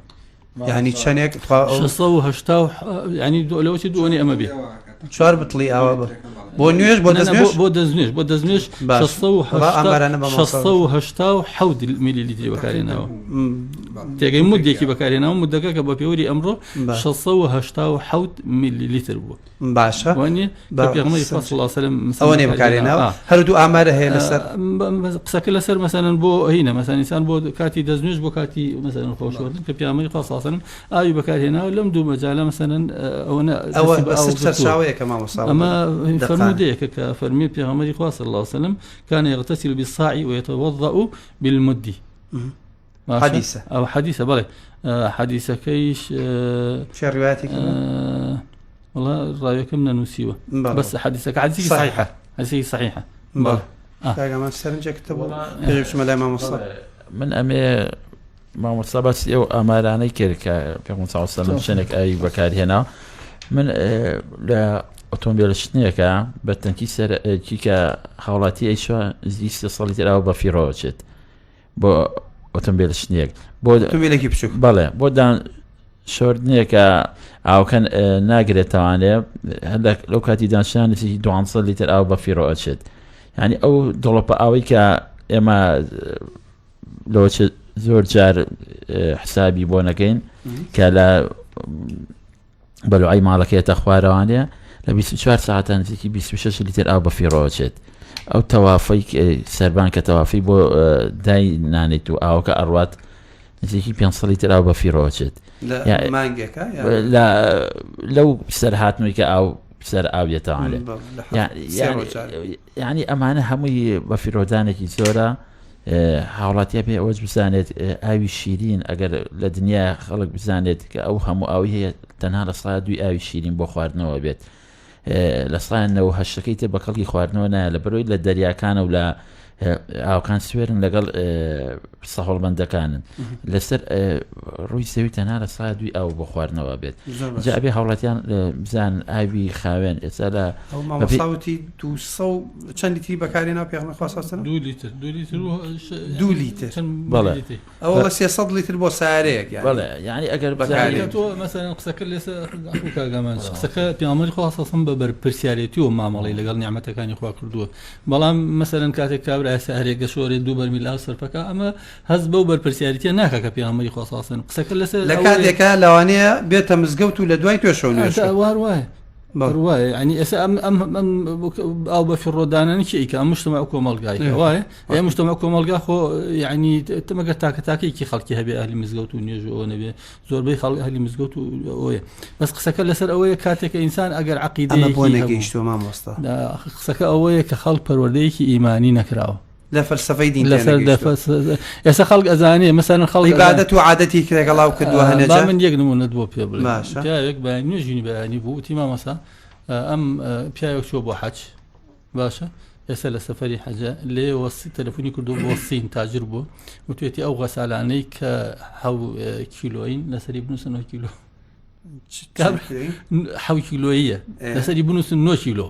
یعنی چەندێک 680 ینی لەوەی دووەنی ئەمە بێ 4 بتڵی ئاوە بۆ نوێژ بۆ دەستنوێژ 687 میلیلیتری بەکارهێناوە تێگەی مودێکی بەکارهێناوە مودەکە کە بە پێوەری ئەمڕۆ 687 میلیلیتر بووە. باشە وانە پێغەمبەری خوا صلی الله علیه وسلم ئەوە بەکارهێناوە هەردوو ئامارە هەیە لەسەر قسەکە لەسەر مەسەلەن بۆ هینە مەسەن ئینسان بۆ کاتی دەستنوێژ بۆ کاتی مەسەلەن خۆشوەردن کە پێغەمبەری خوا صلی الله علیه وسلم ئاوی بەکارهێناوە لەم دوو مەجالە مەسەلەن ئەوە سەرچاوەیە کە مامۆستا ئەمە فرمودەیەکە کە فەرمی پێغەمبەری خوا صلی الله عليه وسلم كان يغتسل بالصاع ويتوضأ بالمد حديثة أو حديثة بلى حديثة كيش شو رواياتك والله رأيك من نسيوه بس حديثة صحيحة حديثة صحيحة بلى ما سرنجك تبغى يجيب شو ملاي ما مصاب من أمي ما مصابت يو أماراني كيرك بيقول صلى الله عليه وسلم شنك أي بكار هنا من لا ئۆتۆمبیل شتنیەکە بە تەنکی سەرکیکە هاوڵاتی ئەیشوە زیستە سەڵی تراوە بە فیرۆچێت بۆ ئۆتۆمبیل شتنیەک بۆ ئۆتۆمبیلێکی بچووک بەڵێ بۆ دان شۆردنیەکە ئاوکەن ناگرێتەوانێ هەندێک لەو کاتی دانشانێکی 200 لیتر ئاو بە فیرۆچێت یعنی ئەو دڵۆپە ئاوی کە ئێمە لەوە زۆر جار حسابی بۆ نەکەین کە لە بەلوعی ماڵەکەیەتە خوارەوانێ لە 24 ساعتان نزیکی 26 لیتر ئاو بە فیڕۆچێت ئەو تەوافەی سەربان کە تەوافی بۆ دای نانێت و ئاوکە ئەڕوات نزیکی 500 لیتر ئاو بە فیڕۆچێت لەو سەرهاتنەوەی کە ئاو سەر ئاویێتەوانێ یعنی ئەمانە هەمووی بە فیرۆدانێکی زۆرە هاوڵاتیە پێ ئەوەش بزانێت ئاوی شیرین ئەگەر لە دنیا خەڵک بزانێت کە ئەو هەموو ئاوی هەیە تەنها لە سڵای دوی ئاوی شیرین بۆ خواردنەوە بێت لە سڵایەنەوە هەشتەکەی تر بە کەڵکی خواردنەوە نایە لە بەرۆی لە دەریاکانە و لە ئاوکان سوێرن لەگەڵ سەهۆڵبەندەکانن لەسەر ڕووی زەوی تەنها لە سڵای دوی ئاو بۆ خواردنەوە بێت جا ئەبێ هاوڵاتیان بزان ئاوی خاوێن ئێستا لە مامۆستاوتی 200 چەندی تری بەکارێناوە پێغەمبەر خوا صلی الله علیه و سلم 2 لیتر بەڵێ ئەوە 300 لیتر بۆ سارەیەک بەڵێ یعنی ئەگەر بەکارێت تۆ مەسەلەن قسەکە لێسە کاگەمان قسەکە پێغەمبەری خوا صلی الله علیه و سلم بە بەرپرسیارەتی و مامەڵەی لەگەڵ نیعمەتەکانی خوا کردووە بەڵام مەسەلەن کاتێک کابرا سارێک گەشۆرێ 2 بەرمیل ئاو سەرفەکە ئەمە هەز بەو بەرپرسیارەتیە ناکە کە پێغەمبەری خوا صلی الله علیه و سلم قسەکە لەسەر لە کاتێکە لەوانەیە بێتە مزگەوت و لە دوای توێشەوە نوێژ وایە ینی ئێستا ئەم ئاو بە فیڕۆدانانی چیکە ئەم مجتەمع کۆمەڵگایە وایە ئێ مجتەمع کۆمەڵگا خۆ یعنی تەمەگەر تاکەتاکەیەکی خەڵکی هەبێ ئەهلی مزگەوت و نوێژ ئەوە نەبێ زۆربەی خەڵک ئەهلی مزگەوت و ئەوەیە بەس قسەکە لەسەر ئەوەیە کاتێک ئینسان ئەگەر عەقیدەیەکی بۆ نەگەیشتووە مامۆستا قسەکە ئەوەیە کە خەڵک پەروەردەیەکی ئیمانی نەکراوە لە فەلسەفەی دین ئێستا خەڵک ئەزانێ مەسەلەن خەڵک عیبادەت و عادەتی لەگەڵاو کردووە هەنەجا من یەک نمونەت بۆ پێ بڵێم پیاوێک بە نوێژینی بەیانی بوو وتی مامۆستا ئەم پیاوێک چوە بۆ حەج باشە ئێستا لە سەفەری حەجە لێ وەسی تەلەفۆنی کردو بۆ سین تاجر بوو وتوێتی ئەو غەسالانەی کە 7 کیلۆین لەسەری بنووسن 9 کیلۆ 7 کیلۆیە لەسەری بنووسن 9 کیلۆ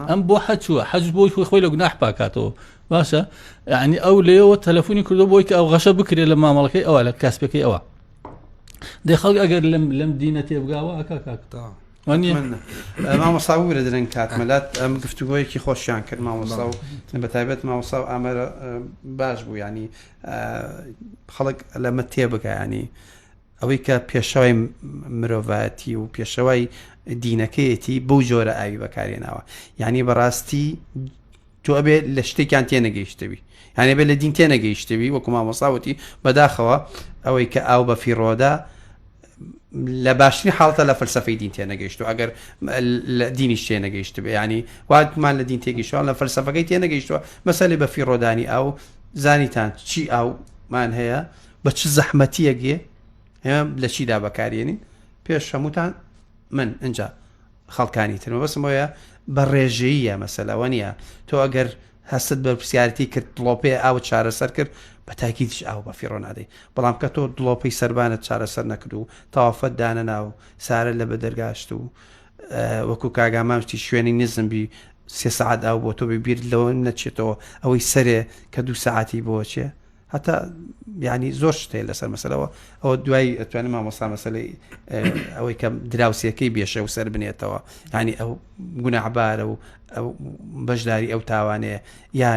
ئەم بۆ حەج چووە حەج بۆی خۆی لە گوناح پاکاتەوە باشە یعنی ئەو لێەوە تەلەفۆنی کردو بۆی کە ئەو غەشە بکرێت لە مامەڵەکەی ئەوە لە کاسپەکەی ئەوە دەی خەڵک ئەگەر لەم دینە تێبگاوە ئەکاکتا مامۆستا وەرە درەنگ کاتمەلات ئەم گفتوگۆیەکی خۆشیان کرد مامۆستا و بەتایبەت مامۆستا و ئامەرە باش بوو ینی خەڵک لەمە تێبگا ینی ئەوەی کە پێشەوەی مرۆڤەتی و پێشەوەی دینەکەیەتی بەو جۆرە ئاوی بەکارێناوە یعنی بەڕاستی تۆ ئەبێ لە شتێکیان تێنەگەیشتەوی یعنی بێ لە دین تێنەگەیشتەوی وەکو مامۆستاوەتی بەداخەوە ئەوەی کە ئاو بە فیڕۆدا لە باشترین حاڵتە لە فەلسەفەی دین تێنەگەیشتو ئەگەر لە دینیش تێنەگەیشت بێ ینی واتمان لە دین تێگەیشتەوە لە فەلسەفەکەی تێنەگەیشتووە مەسەلەی بە فیڕۆدانی ئاو زانیتان چی ئاومان هەیە بە چ زەحمەتیەکێ ئێمە لە چیدا بەکارێنین پێش هەمووتان من اینجا خەڵکانی ترمە بەسمەوەیە بە ڕێژەیە مەسەلەوە نییە تۆ ئەگەر هەست بە پرسیارەتی کرد دڵۆپێ ئاوت چارەسەر کرد بە تاکیدش ئاو بە فیڕۆ نادەی بەڵام کە تۆ دڵۆپەی سەربانت چارەسەر نەکرد و تەوافەت دانە ناو سارە لە بە دەرگاشت و وەکو کاگامامشتی شوێنی نزمبی 3 ساعت ئاو بۆ تۆ ببیر لەوە نەچێتەوە ئەوەی سەرێ کە 2 ساعتی بۆ چێ هەتا ینی زۆر شتەیە لەسەر مەسەلەوە ئەوە دوای ئەتوانێت مامۆستا مەسەلەی ئەوەی کە دراوسەکەی بێشە و سەر بنێتەوە ینی ئەو گوناحبارە و بەشداری ئەو تاوانەیە یا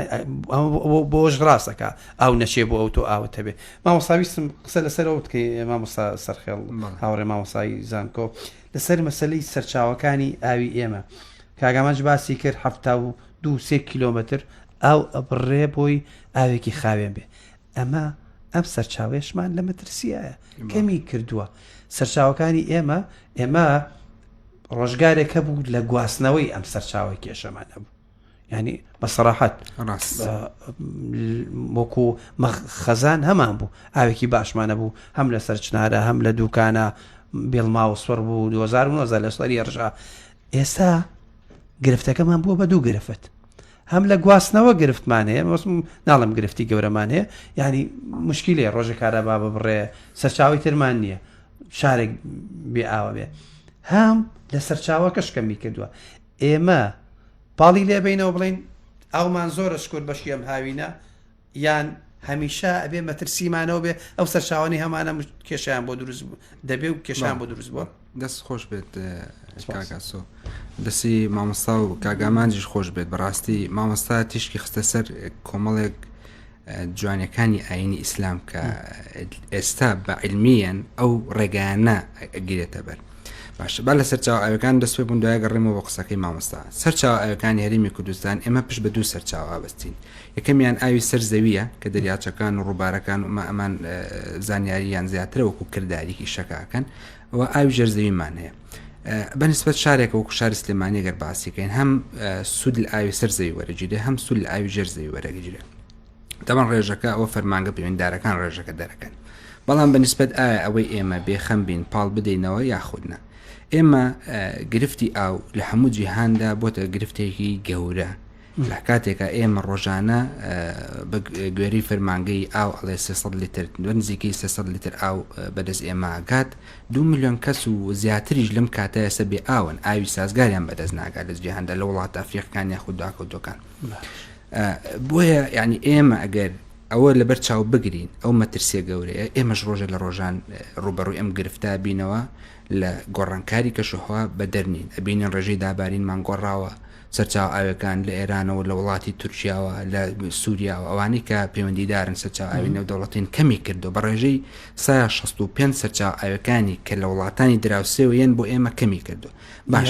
بۆش ڕاستەکە ئاو نەچێ بۆ ئەو تۆ ئاوت هەبێ مامۆستاویستم قسە لەسەرەوە بکەی مامۆستا سەرخێڵ هاوڕێ مامۆستای زانکۆ لەسەر مەسەلەی سەرچاوەکانی ئاوی ئێمە کاگامانج باسی کرد 2-3 کیلۆمەتر ئاو ئەبڕێ بۆی ئاوێکی خاوێن بێ ئەمە ئەم سەرچاوێشمان لە مەترسیایە کەمی کردووە سەرچاوەکانی ئێمە ڕۆژگارێکە بوو لە گواستنەوەی ئەم سەرچاوی کێشەمان هەبوو ینی بە سەراحەت وەکو خەزان هەمان بوو ئاوێکی باشمانە بوو هەم لە سەرچنارە هەم لە دووکانە بێڵما و سوەر بوو 2009 لە سەری ڕژا ئێستا گرفتەکەمان بووە بە دوو گرفت هەم لە گواستنەوە گرفتمان هەیە ناڵم گرفتی گەورەمان هەیە ینی مشکلێ ڕۆژە کارەبا ببڕێ سەرچاوی ترمان نییە شارێک بێ ئاوە بێ هەم لە سەرچاوە کەشکەمی کردووە ئێمە پاڵی لێبینەوە بڵین ئەومان زۆرە شکر بەشی ئەم هاوینە یان هەمیشە ئەبێ مەترسیمانەوە بێ ئەو سەرچاوانی هەمانە کێشیان بۆ دروست دەبێ و کێشیان بۆ دروست بووە دەست خۆش بێت کاگاسۆ دەستی مامۆستا و کاگامانجیش خۆش بێت بەڕاستی مامۆستا تیشکی خستە سەر کۆمەڵێک جوانەکانی ئاینی ئیسلام کە ئێستا بە علمیەن ئەو ڕێگانە ئەگیرێتە بەر باش با لە سەرچاو ئاوەکان دەست پێ بوون دوای گەڕێمەوە بۆ قسەکەی مامۆستا سەرچاو ئاوەکانی هەرێمی کوردستان ئێمە پشت بە دوو سەرچاو ئابەستین یەکەمیان ئاوی سەر زەویە کە دەریاچەکان و ڕووبارەکان و ئەمان زانیاریان زیاترە وەکو کردداریکی شەکاکەن و ئاوی ژەرزەویمان هەیە بەنسبەت شارێکە وەکو شاری سلێمانی گەر باسیکەین هەم سوود لە ئاوی سەر زەوی وەرەگیرێ هەم سوود لە ئاوی ژەرزەوی وەرەگیرێ دەبەن ڕێژەکە ئەوە فەرمانگە پەیوەنددارەکان ڕێژەکە دەرەکەن بەڵام بەنسبەت ئەوەی ئێمە بێخەم بین پاڵ بدەینەوە یاخودنا ئێمە گرفتی ئاو لە هەموو جیهاندا بۆتە گرفتێکی گەورە لە کاتێکە ئێمە ڕۆژانە بە گوێری فەرمانگەی ئاو ئەڵێ 300 لیتر نزیکەی 300 لیتر ئاو بەدەست ئێمە ئاگات 2 ملیۆن کەس و زیاتریش لەم کاتە ئێستا بێ ئاون ئاوی سازگاریان بەدەست ناگات لە جیهاندا لە وڵاتە ئەفریقیان یاخود داکەوتەکان بۆیە یعنی ئێمە ئەگەر ئەوە لەبەر چاو بگرین ئەو مەترسیە گەورەیە ئێمەش ڕۆژە لە ڕۆژان ڕوبەڕووی ئەم گرفتە بینەوە لە گۆڕانکاری کەشوهوا بە دەرنین ئەبینین ڕێژەی دابارینمان گۆڕاوە سەرچاو ئاوەکان لە ئێرانەوە لە وڵاتی تورکیاوە لە سووریا و ئەوانەی کە پەیوەندیدارن سەرچاو ئاوی نێودەوڵەتین کەمی کردو بە ڕێژەی 65 سەرچاو ئاوەکانی کە لە وڵاتانی دراوسێوەیەن بۆ ئێمە کەمی کردو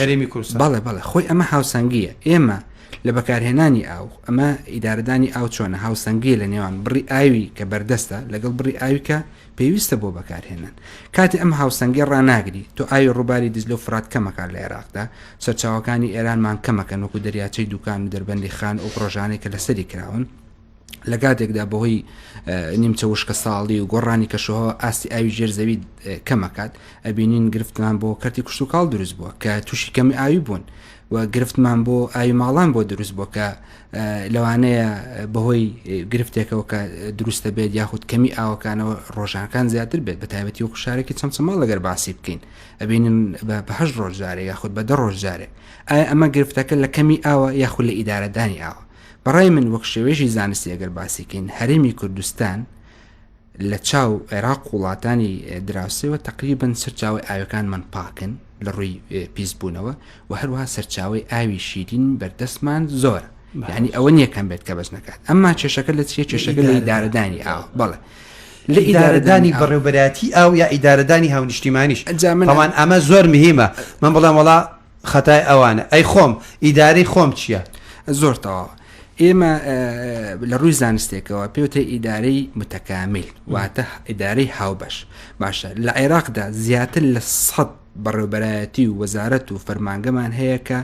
هەرێمی کوردستان بەڵێ خۆی ئەمە هاوسەنگیە ئێمە لە بەکارهێنانی ئاو ئەمە ئیدارەدانی ئاو چۆنە هاوسەنگی لە نێوان بڕی ئاوی کە بەردەستە لەگەڵ بڕی ئاوی کە پێویستە بۆ بەکارهێنان کاتی ئەم هاوسەنگی ڕناگری تۆ ئاوی ڕووباری دیزل و فرات کەمەکان لە عێراقدا سەرچاوەکانی ئێرانمان کەمەکەن وەکو دەریاچەی دوکان و دەربەندی خان و پرۆژانێک کە لەسەری کراون لە کاتێکدا بەهۆی نیمچە وشکە ساڵی و گۆڕانی کەشەوە ئاستی ئاوی ژێرزەوی کەمەکات ئەبینین گرفتمان بۆ کەرتی کوشت و کاڵ دروست بووە کە تووشی کەمی ئاوی بوون و گرفتمان بۆ ئاوی ماڵان بۆ دروست بووە کە لەوانەیە بەهۆی گرفتێکەوە کە دروستە بێت یاخود کەمی ئاوەکانەوە ڕۆژانەکان زیاتر بێت بە تایبەتی وەکو شارێکی چەمچەماڵ لەگەر باسی بکەین ئەبینن بە 8 ڕۆژ جارێک یاخود بە 10 ڕۆژ جارێک ئایا ئەمە گرفتەکە لە کەمی ئاوە یاخود لە ئیدارەدانی ئاوە بەڕای من وەک شێوێژی زانستی ئەگەر باسیکەین هەرێمی کوردستان لە چاو عێراق وڵاتانی دراوسێەوە تقریبن سەرچاوی ئاوەکانمان پاکن لە ڕووی پیسبوونەوە و هەروەها سەرچاوی ئاوی شیرین بەردەستمان زۆرە یعنی ئەوە نییەکەم بێت کە بەس نەکات ئەمما کێشەکە لە چیە کێشەکە لە ئیدارەدانی ئاوە بەڵێ لە ئیدارەدانی بەڕێوەبەرەتی ئاو یا ئیدارەدانی هاونیشتیمانیش ئەنجامن تاوان ئەمە زۆر مهمە من بڵام وڵا خەتای ئەوانە ئەی خۆم ئیدارەی خۆم چییە زۆر تەواوە ئێمە لە ڕووی زانستێکەوە پێوتە ئیدارەی متەکامل واتە ئیدارەی هاوبەش باشە لە عێراقدا زیاتر لە 100 بەڕێوەبەرایەتی و وەزارەت و فەرمانگەمان هەیە کە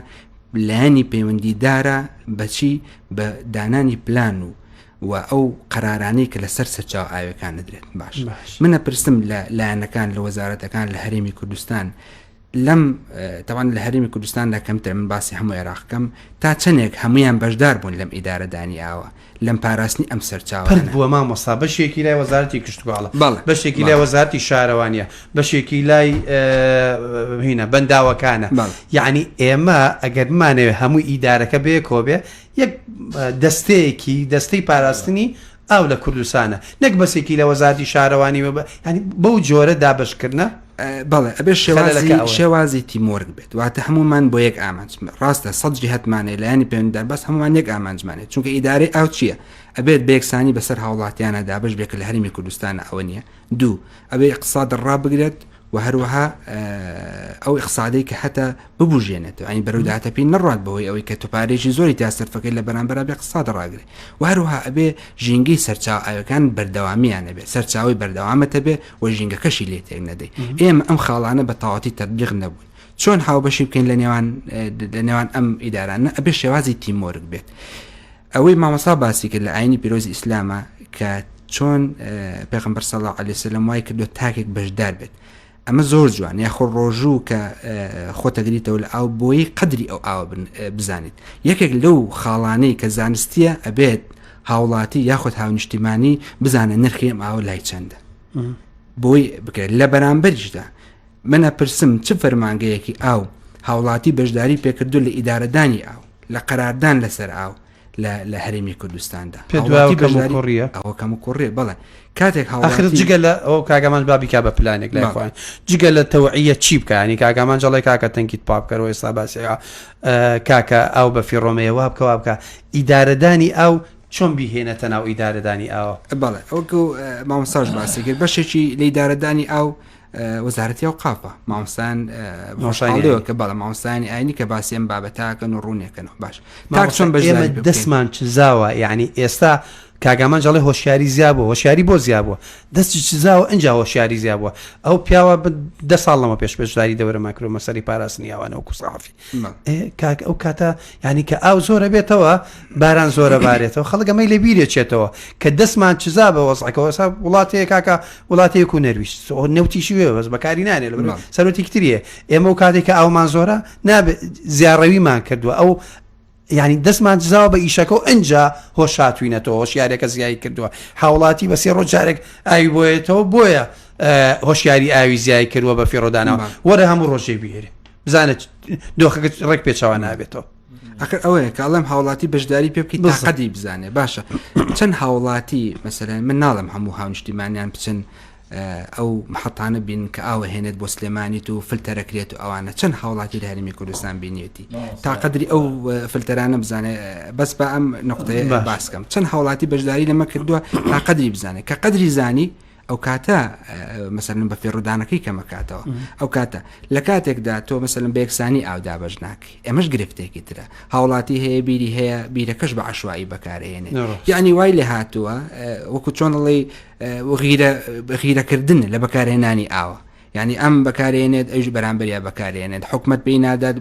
لایەنی پەیوەندیدارە بەچی بە دانانی پلان و ئەو قەرارانەی کە لەسەر سەرچاو ئاوەکان دەدرێت باش منە پرسم لە لایەنەکان لە وەزارەتەکان لە هەرێمی کوردستان لەم تاوان لە هەرێمی کوردستاندا کەمتر من باسی هەموو عێراقەکەم تا چەندێک هەمویان بەشدار بوون لەم ئیدارەدانی ئاوە لەم پاراستنی ئەم سەرچاوە پرد بووە مامۆستا بەشێکی لای وەزارەتی کشتوکاڵە بەشێکی لای وەزارەتی شارەوانیە بەشێکی لای هینە بەنداوەکانە یعنی ئێمە ئەگەر بمانەوێت هەموو ئیدارەکە بەیەکەوە بێ یەک دەستەی پاراستنی ئاو لە کوردستانە نەک بەسێکی لە وەزارەتی شارەوانی ینی بەو جۆرە دابشکردنە بەڵێ ئەبێ شێوازی تیمۆرگ بێت واتە هەمومان بۆ یەک ئامانج ڕاستە 100 جهتمانێ لایەنی پەیوەندیدار بەس هەمومان یەک ئامانجمانێت چونکە ئیدارەی ئاو چییە ئەبێت بەیەکسانی بەسەر هاوڵاتیانە دابش بێت کە لە هەرێمی کوردستانە ئەوە نییە دوو ئەبێ اقتصاد ڕابگرێت و هەروەها ئەو اقتصادی کە هەتا ببوژێنێتەوە ئەنی بەرەوداتە پێی نەڕات بەوەی ئەوەی کە توپارێکی زۆری تا سەرفەکەی لە بەرامبەر بێ اقتصاد ڕاگرێت و هەروەها ئەبێ ژینگەی سەرچاو ئاوەکان بەردەوامیانە بێت سەرچاوی بەردەوامەتە بێ و ژینگەکەشی لێ تێک نەدەی ئێمە ئەم خاڵانە بە تەواوەتی تەطبیق نەبوون چۆن هاوبەشی بکەین لە نێوان ئەم ئیدارانە ئەبێ شێوازی تیمۆرگ بێت ئەوەی مامۆستا باسی کرد لە ئاینی پیرۆزی ئیسلامە کە چۆن پێغەمبەر صلی الله علیه وسلم وای کردو تاکێک بەشدار بێت ئەمە زۆر جوان یاخۆ ڕۆژوو کە خۆتەگریتەوە لە ئاو بۆی قدری ئەو ئاوە بزانیت یەکێک لەو خاڵانەی کە زانستیە ئەبێت هاوڵاتی یاخود هاونیشتیمانی بزانە نرخی ئەم ئاوە لای چەندە بۆی بکرێت لە بەرامبەریشدا منە پرسم چ فەرمانگەیەکی ئاو هاوڵاتی بەشداری پێکردو لە ئیدارەدانی ئاو لە قەراردان لەسەر ئاو لە هەرێمی کوردستاندا ئەوە کەم و کوڕێ بەڵێ کاتێک هاوڵات جگە لە ئەو کاگەمان بابیکا بە پلانێک لای خۆیان جگە لە تەوعیە چی بکانی کاگەمان جەڵی کاکە تەنکیت پاپکەرەوە ئێستا باسیەوە کاکە ئەو بە فیڕۆمەیەوە بکەوا بکە ئیدارەدانی ئەو چۆن بیهێنێتە ناو ئیدارەدانی ئەوە بەڵێ ئەوکو مامۆستاش باسی کرد بەشێکی لە ئیدارەدانی ئەو وەزارەتی ئەو قاپە مامۆستان کە بەڵە مامۆستانی ئاینی کە باسی ئەم بابەتاکەن و ڕوونێکەنەوە باش تا چۆن بەژێمە دەستمان چزاوە یعنی ئێستا کاگامان جەڵێ هۆشیاری زیابووە هۆشیاری بۆ زیابووە دەستی چزاوە ئەنج هۆشیاری زیابووە ئەو پیاوە 10 ساڵ لەمە پێش پێشداری دەورە ماکرۆ مەسەری پاراستنی ئەوانە وەکو سەحافی ئەو کاتە ینی کە ئاو زۆرە بێتەوە باران زۆرە بارێتەوە خەڵک ئەمەی لێ بیرێچێتەوە کە دەستمان چزا بە وەسعەکەەوە وڵاتەیە کاکە وڵاتەیەک و نەرویست نەوتیشی وێ بەس بەکاری نانێ لە سەرۆتی کتریە ئێمە و کاتێک کە ئەومان زۆرە نابێت زیاڕەویمان کردووە ئەو یعنی دەستمان جزاوە بە ئیشەکە و ئەنجا هۆشاتوینەتەوە هۆشیارێکە زیایی کردووە هاوڵاتی بە سێ ڕۆژارێک ئاوی بۆیێتەوە بۆیە هۆشیاری ئاوی زیایی کردووە بە فێڕۆدانەوە وەرە هەموو ڕۆژێ بێرێ بزانێت دۆخەکە ڕێک پێچەوە نابێتەوە ئەخر ئەوەیە کاڵم هاوڵاتی بەشداری پێ بکەیت تاقەتی بزانێ باشە چەند هاوڵاتی مەسەلەن من ناڵم هەموو هاونیشتیمانیان بچن ئەو محەتانە بین کە ئاوە هێنێت بۆ سلێمانیت و فلتەرەکرێت و ئەوانە چەند هاوڵاتی لە هەرێمی کوردستان بینێتی تا قەدری ئەو فلتەرانە بزانێ بەس بە ئەم نقطەیە باسکەم چەند هاوڵاتی بەشداری لەمە کردووە تا قەدری بزانێت کە قەدری زانی ئەو کاتە مەسەلەن بە فێڕودانەکەی کەمە کاتەوە ئەو کاتە لە کاتێکدا تۆ مەسەلەن بە یەکسانی ئاودا بەش ناکەی ئەمەش گرفتێکی ترە هاوڵاتی هەیە بیری هەیە بیرەکەش بە عەشوایی بەکارهێنێت یعنی وای لێ هاتووە وەکو چۆنڵی غیرەکردن لە بەکارهێنانی ئاوە یعنی ئەم بەکارێنێت ئەوش بەرامبەریا بەکارێنێت حکومت پێی نادات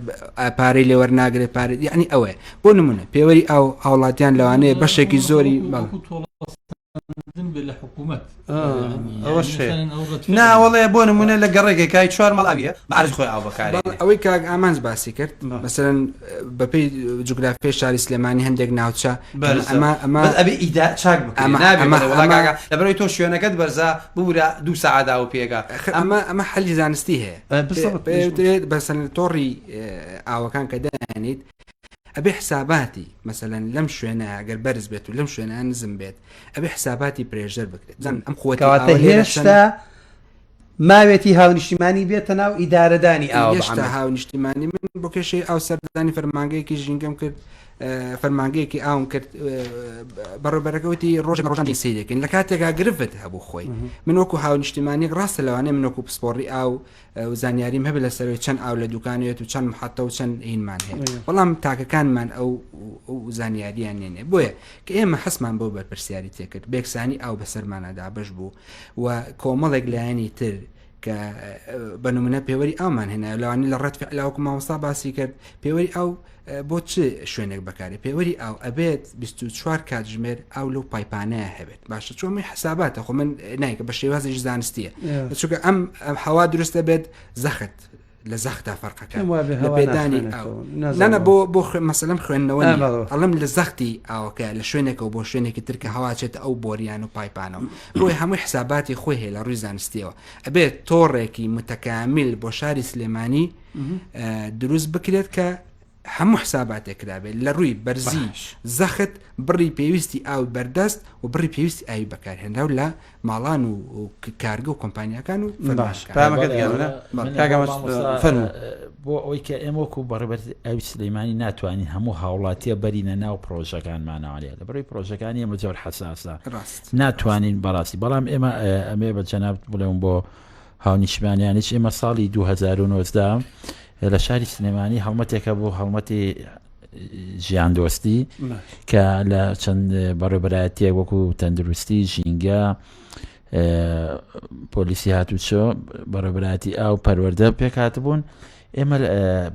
پارەی لێوە ناگرێت پارێت یعنی ئەوەیە بۆ نمونە پێوەری ئەو هاوڵاتیان لەوانەیە بەشێکی زۆری لە حکوومەت ناوەڵێ بۆ نمونە لە گەڕێکێکای 4 مەڵاویە بەعرض خۆی ئاو بەکارێ ئەوەی کاک ئامانج باسی کرد مەسەلەن بەپێی جوگرافیای شاری سلێمانی هەندێک ناوچە ئەمە ئەبێ ئیدا چاک بکەین لەبەرەوەی تۆ شوێنەکەت بەرزە ببوورە 2 سەعادا و پێگا ئەمە حەلی زانستی هەیە پێوترێت بەسەن تۆڕی ئاوەکان کە دەیانیت ئەبێ حساباتی مەسەلەن لەم شوێنە ئەگەر بەرز بێت و لەم شوێنە نزم بێت ئەبێ حساباتی پرێژەر بکرێت زەن ئەم خۆتەواتە هێشتا ماوێتی هاونیشتیمانی بێتە ناو ئیدارەدانی ئاو هێشتا هاونیشتیمانی من بۆ کێشەی ئاو سەردانی فەرمانگەیەکی ژینگەم کرد فەرمانگەیەکی ئاوم کرد بەڕێبەرەکەوتی ڕۆژی سیرێکن لە کاتێکا گرفت هەبوو خۆی من وەکو هاو نیشتیمانی ڕاستە لەوانەیە من وەکو پسپۆڕی ئاو زانیاریم هەبێت لەسەرەوەی چەند ئاو لە دوکانێت و چەند محەتە و چەند هینمان هەیە بەڵام تاکەکانمان ئەو زانیاریان نێنێ بۆیە کە ئێمە حەسمان بەو بەرپرسیاری تێکرد بێکسانی ئاو بەسەرمانەدا بەش بوو و کۆمەڵێک لایەنی تر کە بەنمونە پێوەری ئاومان هێنا لەوانی لە ڕەت فعلاوەکو مامۆستا باسی کرد پێوەری ئاو بۆ چ شوێنێک بکارێ پێوەری ئاو ئەبێت 24 کاتژمێر ئاو لەو پایپانەیە هەبێت باشە چۆمی حساباتە خۆ من نایکە بە شێوازێکی زانستیە چونکە ئەم هەوا دروستە بێت زەخت لە زەختا فەرقەکە لە پێدانی نانە بۆ مەسەلەم خوێندنەوە ئەڵم لە زەختی ئاوەکە لە شوێنێکەوە بۆ شوێنێکی ترکە هەواچێت ئەو بۆریان و پایپانەوە بۆی هەمووی حساباتی خۆی هەیە لە ڕووی زانستیەوە ئەبێت تۆڕێکی متەکامیل بۆ شاری سلێمانی دروست بکرێت کە هەموو حساباتێک کرابێت لە ڕووی بەرزی زەخت بڕی پێویستی ئاو بەردەست و بڕی پێویستی ئاوی بەکارهێنرا و لە ماڵان و کارگە و کۆمپانیەکان و بۆ ئەوەی کە ئێمەکو بەڕێبەر ئەوی سلەیمانی ناتوانین هەموو هاوڵاتیە بەرینە ناو پرۆژەکانمانەوەێت لە بڕی پرۆژەکانی ئەمە جۆر حەساسە ناتوانین بەڕاستی بەڵام ئێمە ئەمێ بە جەناب بڵێم بۆ هاونیشتمانیانیش ئێمە ساڵی 2019 لە شاری سلێمانی هەڵمەتێکە بۆ هەڵمەتی ژیان دۆستی کە لە چەند بەڕێبەرایەتیە وەکو تەندروستی ژینگە پۆلیسی هاتوچۆ بەڕێبەرایەتی ئاو پەروەردە پێکات بوون ئێمە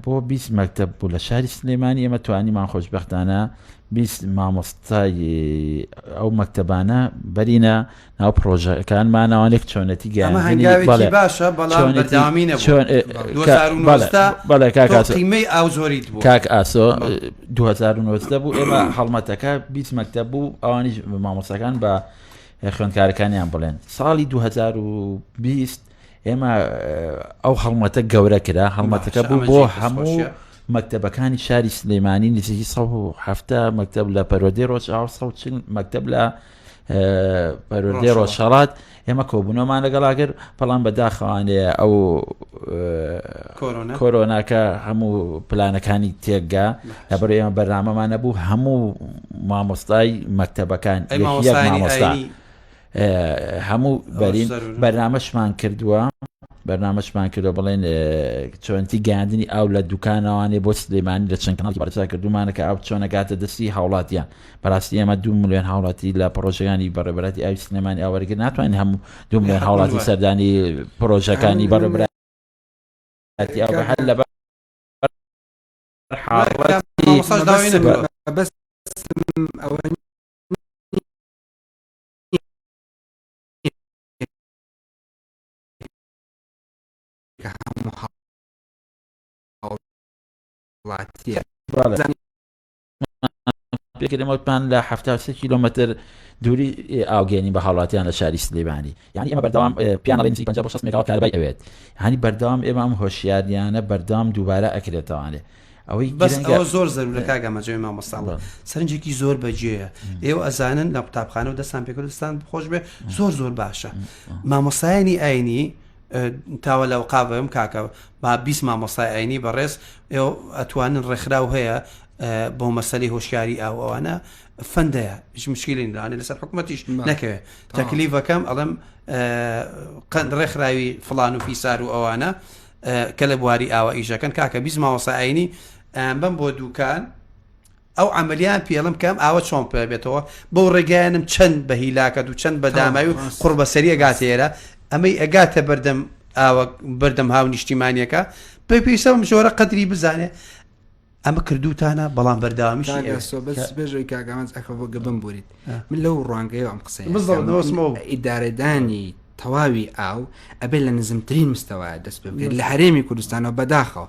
بۆ 20 مەکتەب بوو لە شاری سلێمانی ئێمە توانیمان خۆشبەختانە 20 مامۆستای ئەو مەکتەبانە بەرینە ناو پرۆژەکانمانەوەنێک چۆنەتی گەیاندنی باشە بەڵام بەرداوامی نەبوو قیمەی ئاو زۆریت بوو کاک ئاسۆ 2019 بوو ئێمە هەڵمەتەکە 20 مەکتەب بوو ئەوانی مامۆستەکان بە خوێندکارەکانیان بڵێن ساڵی 2020 ئێمە ئەو هەڵمەتە گەورە کرا هەڵمەتەکە بوو بۆ هەموو مەکتەبەکانی شاری سلێمانی نزیکی 170 مەکتەب لە پەروەردەی ڕۆژ 140 مەکتەب لە پەروەردەی ڕۆژهەڵات ئێمە کۆبوونەوەمان لەگەڵاگر بەڵام بەداخەوانەیە ئەو کۆرۆناکە هەموو پلانەکانی تێکگا لەبەر ئێمە بەرنامەمان نەبوو هەموو مامۆستای مەکتەبەکان مامۆستا هەموو بەرین بەرنامەشمان کردووە بڵێن چۆنتی گەیاندنی ئاو لە دوکانەوانێ بۆ سلێمانی لە چەند کەناڵی بەرچا کردومانە کە ئاو چۆنەگاتە دەستی هاوڵاتیان بەڕاستی ئێمە 2 ملیۆن هاوڵاتی لە پرۆژەکانی بەڕێبەراتی ئاوی سلێمانی ئاوەرگر ناتوانین هەموو 2 ملیۆن هاوڵاتی سەردانی پرۆژەکانی بەڕێبەراتی ئاو هەر لە بەس پێکردمەوتمان لە 73 کیلۆمەتر دووری ئاوگەێنی بە هاوڵاتیان لە شاری سلێمانی یعنی ئێمە بەردەوام پیانەڵێنی 50 مێگاوات کارەبای ئەوێت هەنی بەردەوام ئێمە ئەم هۆشیاریانە بەردەوام دووبارە ئەکرێتەوانێ ئەوەی بەس ئەوە زۆر زەرورە کاگەمەجێ مامۆستا سەرنجێکی زۆر بەجێیە ئێوە ئەزانن لە قوتابخانە و دەستان پێکردستان خۆش بێ زۆر باشە مامۆستایانی ئاینی تاوە لەو قاوەم کاکە با 20 مامۆستای ئاینی بەڕێز ئێوە ئەتوانن ڕێکخراو هەیە بۆ مەسەلەی هۆشیاری ئەوانە فەندەیە هیچ مشکلی نرانێ لەسەر حکوومەتیش نەکەوێت تەکلیفەکەم ئەڵم ڕێکخراوی فڵان و فیسار و ئەوانە کە لە بواری ئاوە ئیژەکەن کاکە 20 مامۆستا ئاینی بم بۆ دوکان ئەو عملیان پێڵم کەم ئاوە چۆن پێ بێتەوە بۆ ڕێگەیانم چەند بە هیلاکەت و چەند بەدامایی و قوربەسەری ئەگاتێرە ئەمەی ئەگاتە بەردەم ئاوە بەردەم هاو نیشتیمانیەکە پێویستەم ژۆرە قەدری بزانێ ئەمە کردوتانە بەڵام بەرداوامیش بێژەوەی کاگامانز ئەخە بۆ گەبم بوریت من لەو ڕوانگەیەوە ئەم قسەی ئیدارەدانی تەواوی ئاو ئەبێ لە نزمترین مستەوە دەست پێ بکرێت لە هەرێمی کوردستانەوە بەداخەوە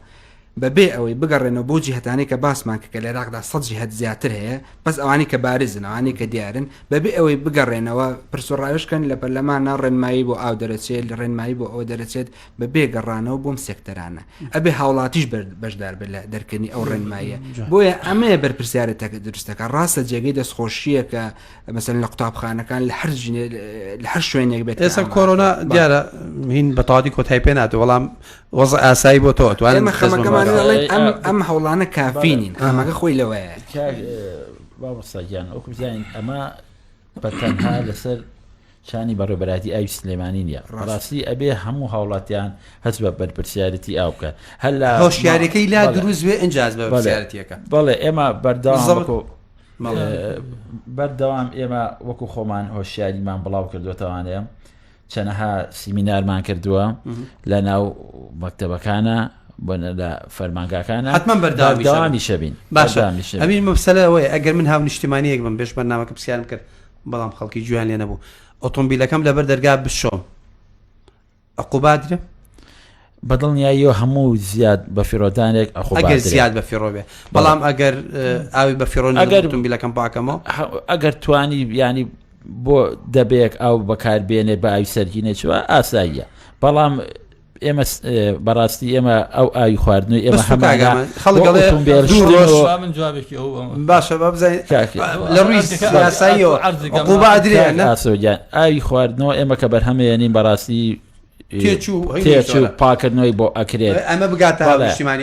بەبێ ئەوەی بگەڕێنەوە بۆ جیهەتانی کە باسمان کە لە عێراقدا 100 جیهەت زیاتر هەیە بەس ئەوانی کە بارزن ئەوانی کە دیارن بەبێ ئەوەی بگەڕێنەوە پرسوڕایشکەن لە پەرلەمانە ڕێنمایی بۆ ئاو دەرەچێت لە ڕێنمایی بۆ ئەوە دەرەچێت بەبێ گەڕانەوە بۆم سێکتەرانە ئەبێ هاوڵاتیش بەشدار بێت لە دەرکردنی ئەو ڕێنماییە بۆیە ئەمەیە بەرپرسیارەتەکە دروستەکە ڕاستە جێگەی دەستخۆشیە کە مەسەلەن لە قوتابخانەکان لە هەر شوێنێک بێت ئێستا کۆرۆنا دیارە هین بەتەواوی کۆتایی پێ ناتوە وەڵام وەزع ئاسایی بۆ تۆ توانێت ئەم هەوڵانە کافینین ئاماگە خۆی لەوەیە بابستاگیان ئەوکو بزانین ئەمە بەتەنها لەسەر شانی بەڕێوەبەراتی ئاوی سلێمانی نیە ڕاستی ئەبێ هەموو هاوڵاتیان هەست بە بەرپرسیارەتی ئاو بکە هەر لە هۆشیارەکەی لا دروست بێ ئەنجاز بە بەرپرسیارەتیەکە بەڵێ ئێمە بەردەوام ئێمە وەکو خۆمان هۆشیاریمان بڵاو کردوتەوانەیە چەنەها سیمینارمان کردووە لە ناو مەکتەبەکانە بۆنە لە فەرمانگاکانە حتمما بەردەوامی شەبین باشە ئەمین مەسەلەوەی ئەگەر من هاو نیشتیمانیەک بم بێش بەرنامەکە پرسیارم کرد بەڵام خەڵکی گویان لێ نەبوو ئۆتۆمبیلەکەم لەبەر دەرگا بشۆم عقوبادرە بەدڵنیاییەوە هەموو زیاد بە فیرۆدانێک ئەگەر زیاد بە فیرۆ بێ بەڵام ئەگەر ئاوی بە فیرۆن ئۆتۆمبیلەکەم پاکەمەوە ئەگەر توانی ینی بۆ دەبێک ئەو بەکاربێنێ بە ئاوی سەرگینە چوە ئاساییە بەڵام ئێمە بەڕاستی ئێمە ئەو ئاوی خواردنەوەی ئێمە من جوابێکی ئەو باشە بابزانین لە ڕووی سیاساییەوە عقوبادرێنە ئاوی خواردنەوە ئێمە کە بەرهەمێنین بەڕاستی تێچوو پاکردنەوەی بۆ ئەکرێت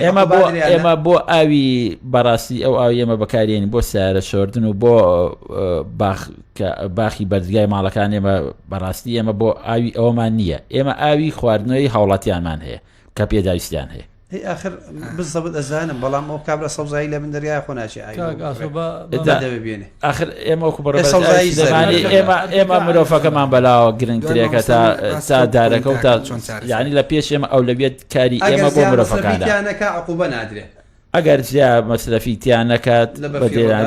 ئێمە بۆ ئاوی بەڕاستی ئەو ئاوی ئێمە بەکارێنین بۆ سیارە شۆردن و بۆ باخی بەردگای ماڵەکان ئێمە بەڕاستی ئێمە بۆ ئاوی ئەومان نییە ئێمە ئاوی خواردنەوەی هاوڵاتیانمان هەیە کە پێداویستیان هەیە آخر بالضبط ئەزانم بەڵام ئەو کابرا سەوزایی لە من دەریای خۆ ناچێ بێنێ آخر ئێمە وەکو ئێمە مرۆڤەکەمان بەلاوە گرنگترێکە تا دارەکە و تا یعنی لە پێش ئێمە ئەولەویەت کاری ئێمە بۆ مرۆڤەکانەکە عقوبە نادرێ ئەگەر زیا مەسرەفیتیان نەکات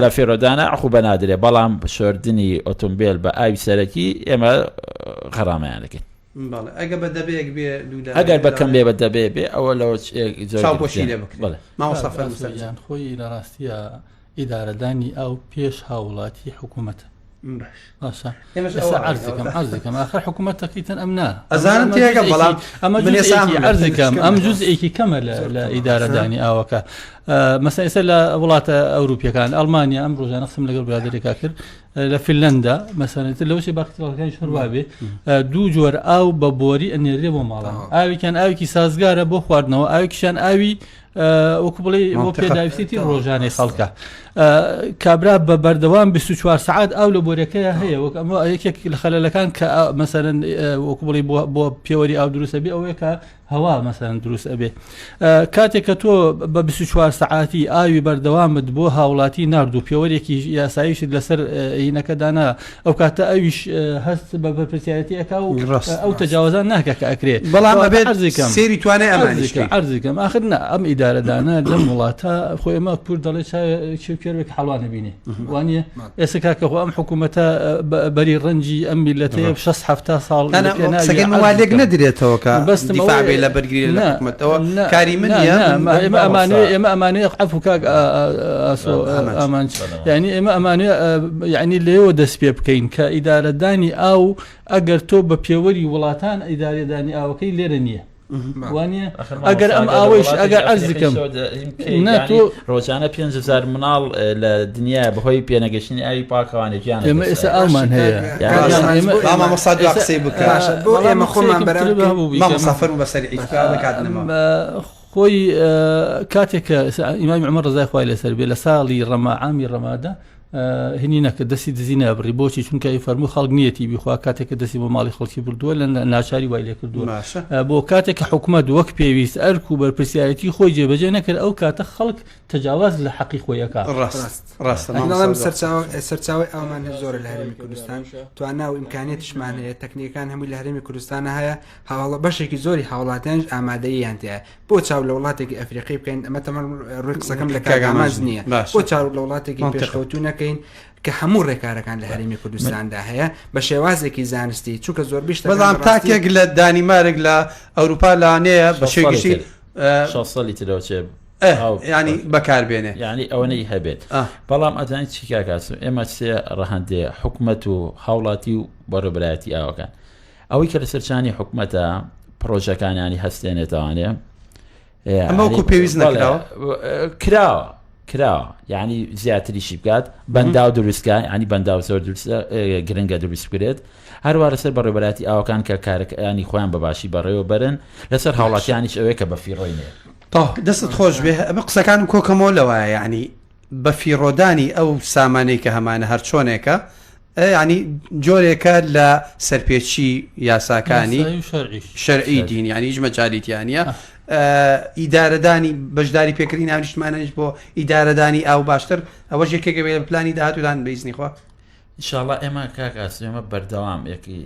لە فێرۆدانە عقوبە نادرێ بەڵام شۆردنی ئۆتۆمبیل بە ئاوی سەرەکی ئێمە غەڕامەیانەکەین ئەگەر بەکەم بێ بە دەبێ بێ ئەوە لەوە ماوەسەفەرجان خۆی لە ڕاستیە ئیدارەدانی ئەو پێش هاوڵاتی حکوومەتە باشە عرزەکەم آخر حکوومەتەکەیتەن ئەمنا ئەزانم تێگە بەڵام ئەمە عرزەکەم ئەم جزئێکی کەمە لە ئیدارەدانی ئاوەکە مەسەلا ئێستا لە وڵاتە ئەوروپیەکان ئەڵمانیا ئەم ڕۆژانە قسم لەگەڵ برادێکا کرد لە فینلەندا مەسەلەن لەوەشی باکتڕەکانی شەڕوا بێ دوو جۆر ئاو بە بۆری ئەنێرێ بۆ ماڵان ئاویان ئاوێکی سازگارە بۆ خواردنەوە ئاوێکیشان ئاوی وەکو بڵێ بۆ پێداویستی ڕۆژانەی خەڵکە کابرا بە بەردەوام 24 سعات ئاو لە بۆرەکەیە هەیە وەک ئەمە یەکێک لە خەلەلەکان کە مەسەرەن وەکو بڵێ بۆ پێوەری ئاو دروستە بێ ئەوەیە کە هەوا مەسەرەن دروست ئەبێ کاتێک کە تۆ بە 24 سعاتی ئاوی بەردەوامت بۆ هاوڵاتی نردوو پێوەرێکی یاساییشت لەسەر هینەکەدانا ئەو کاتە ئەویش هەست بە بەرپرسیارەتی ئەکا و ئەو تەجاوزان ناکە کە ئەکرێت بەڵام ئەبێت سێری توانێ ئەرزیکەم آخر ئەم ئیدارەدانە لەم وڵاتە خۆی ئەمە کوور دەڵێ پێوێک حەڵوانە بینێ وانە ئێستا کاکەخۆ ئەم حکوومەتە بەری ڕەنجی ئەم میلەتەیە 6 ساڵ والێک نەدرێتەوە کە دفاع بێ لە بەرگری لە حکوومەتەوە کاری من ئێمە ئەمانەیە عەفو کاک ئامان یعنی ئێمە ئەمانەیە یعنی لێەوە دەست پێ بکەین کە ئیدارەدانی ئاو ئەگەر تۆ بە پێوەری وڵاتان ئیدارەدانی ئاوەکەی لێرە نییە وانە ئەگەر ئەم ئاوەش ئەگەر عەرزکەم ڕۆژانە 5,000 مناڵ لە دنیا بەهۆی پێنەگەشتنی ئاوی پاکەوانێکیان ئێمە ئێستا ئامان هەیە قسەی بکە ئێمە خۆمان مامەسافر و بەسەری خۆی کاتێککە ئیمامی عومەر ڕەزای خوای لەسەر بێ لە ساڵی عامی ڕەمادە هێنینەکە دەستی دزی نابڕی بۆچی چونکە ئەی فەرموو خەڵک نیەتی بیخوا کاتێککە دەستی بۆ ماڵی خەڵکی بردووە لە ناچاری وای لێ کردووە بۆ کاتێککە حکوومەت وەک پێویست ئەرک و بەرپرسیارەتی خۆی جێبەجێ نەکرد ئەو کاتە خەڵک تەجاواز لە حەقی خۆیەکە سەرچاوی ئەومان زۆرە لە هەرێمی کوردستان تواننا و ئیمکانێتشمان هەیە تەکنیکان هەمووی لە هەرێمی کوردستانە هەیە هەواڵە بەشێکی زۆری هاوڵاتیان ئامادەییان تایە بۆ چاو لە وڵاتێکی ئەفریقی بکەین ئەمە تەمەەن ڕووی قسەکەم لە کاگاماز نییە بۆ چاو لە وڵاتێکی پێشکەوتو نەکەین کە هەموو ڕێکارەکان لە هەرێمی کوردستاندا هەیە بە شێوازێکی زانستی چونکە زۆر بیشتە بەڵام تاکێک لە دانیمارێک لە ئەوروپا لاانەیە بە شێگەشتی 6 ترەوەچێ ینی بەکاربێنێ ینی ئەوەی هەبێت بەڵام ئەزانی چی کاکاس ئێمە سێ ڕەهەندێ حکوومەت و هاوڵاتی و بەڕێوەبەرایەتی ئاوەکان ئەوەی کە لە سەرچانی حکوومەتە پرۆژەکانیانی هەستێنێتەوانێ ئەمەوەکو پێویست نەکراوە کراوە یعنی زیاتریشی بکات بەنداو دروستکە ینی بەنداو زۆر گرنگە دروست بکرێت هەروە لەسەر بەڕێوەبەراتی ئاوەکان کە کارەکانی خۆیان بەباشی بەڕێوە بەرن لەسەر هاوڵاتیانیش ئەوەیە کە بەفیڕۆینێ دەستت خۆش بێ ئەمە قسەکانم کۆکەمەوە لەوایە یعنی بە فیڕۆدانی ئەو سامانەی کە هەمانە هەر چۆنێکە ینی جۆرێکە لە سەرپێچی یاساکانی شەرعی دین ینی هیچ مەجالیتیانە ئیدارەدانی بەشداری پێکردی ناونیشتمانەش بۆ ئیدارەدانی ئاو باشتر ئەوە ژێکێکە بێ پلانی داهاتوودان بەیزنی خوا ئینشاءڵڵا ئێمە کاکاس ئێمە بەردەوام یەکی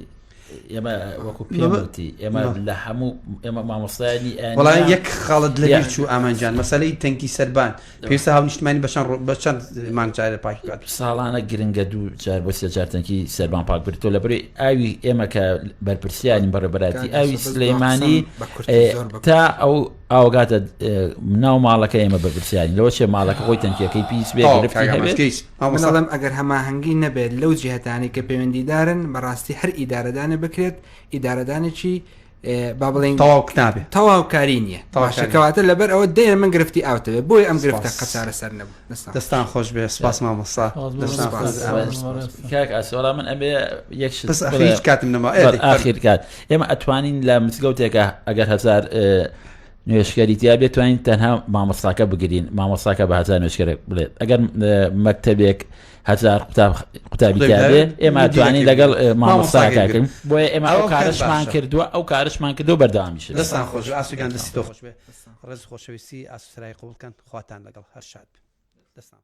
ئێمە وەکو پێوتی ئێمە لە هەموو ئێمە مامۆستایانی وڵای یەک خاڵت لەبیر چوو ئامانجان مەسەلەی تەنکی سەربان پێویستە هاونیشتمانی بە چەند مانگجارە پاکی کات ساڵانە گرنگە دوو جار بۆ سێ جار تەنکی سەربان پاک بێتەوە لەبەرەوەی ئاوی ئێمە کە بەرپرسیانی بەڕێبەراتی ئاوی سلەیمانی تا ئەو ئاوگاتە ناو ماڵەکە ئێمە بەرپرسیانی لەوە چێ ماڵەکە خۆی تەنکیەکەی پیس بێ هەڵم ئەگەر هەماهەنگی نەبێت لەو جیهتانی کە پەیوەندیدارن بەڕاستی هەر ئیدارەدانە بکرێت ئیدارەدانێکی با بڵێن تەواوکاری نییە باشەکەواتە لەبەر ئەوە دەیە من گرفتی ئاوتەوێ بۆی ئەم گرفتە قەچارە سەر نەبوو دەستان خۆش بێ سپاس مامۆستا کاک ئاسۆڵا من ئەبێ یەک هیچ کاتم نەما ئاخیر کات ئێمە ئەتوانین لە مزگەوتێکە ئەگەر هەزار نوێشکەری تیا بێتوانین تەنها مامۆستاکە بگرین مامۆستاکە بە هەزار نوێشکەرێک بڵێت ئەگەر مەکتەبێک هەزار قوتابی تیاابێ ئێمە توانین لەگەڵ مامۆستاکەکەین بۆیە ئێمە ئەو کارشمان کردووە ئەو کارشمان کردو بەردەوامیش دەستان خۆش ئاسوگان دەستی تۆ خۆش بێ ڕێز خۆشەویستی ئاسوسرای قوڵکەن خواتان لەگەڵ هەر شاد دەستان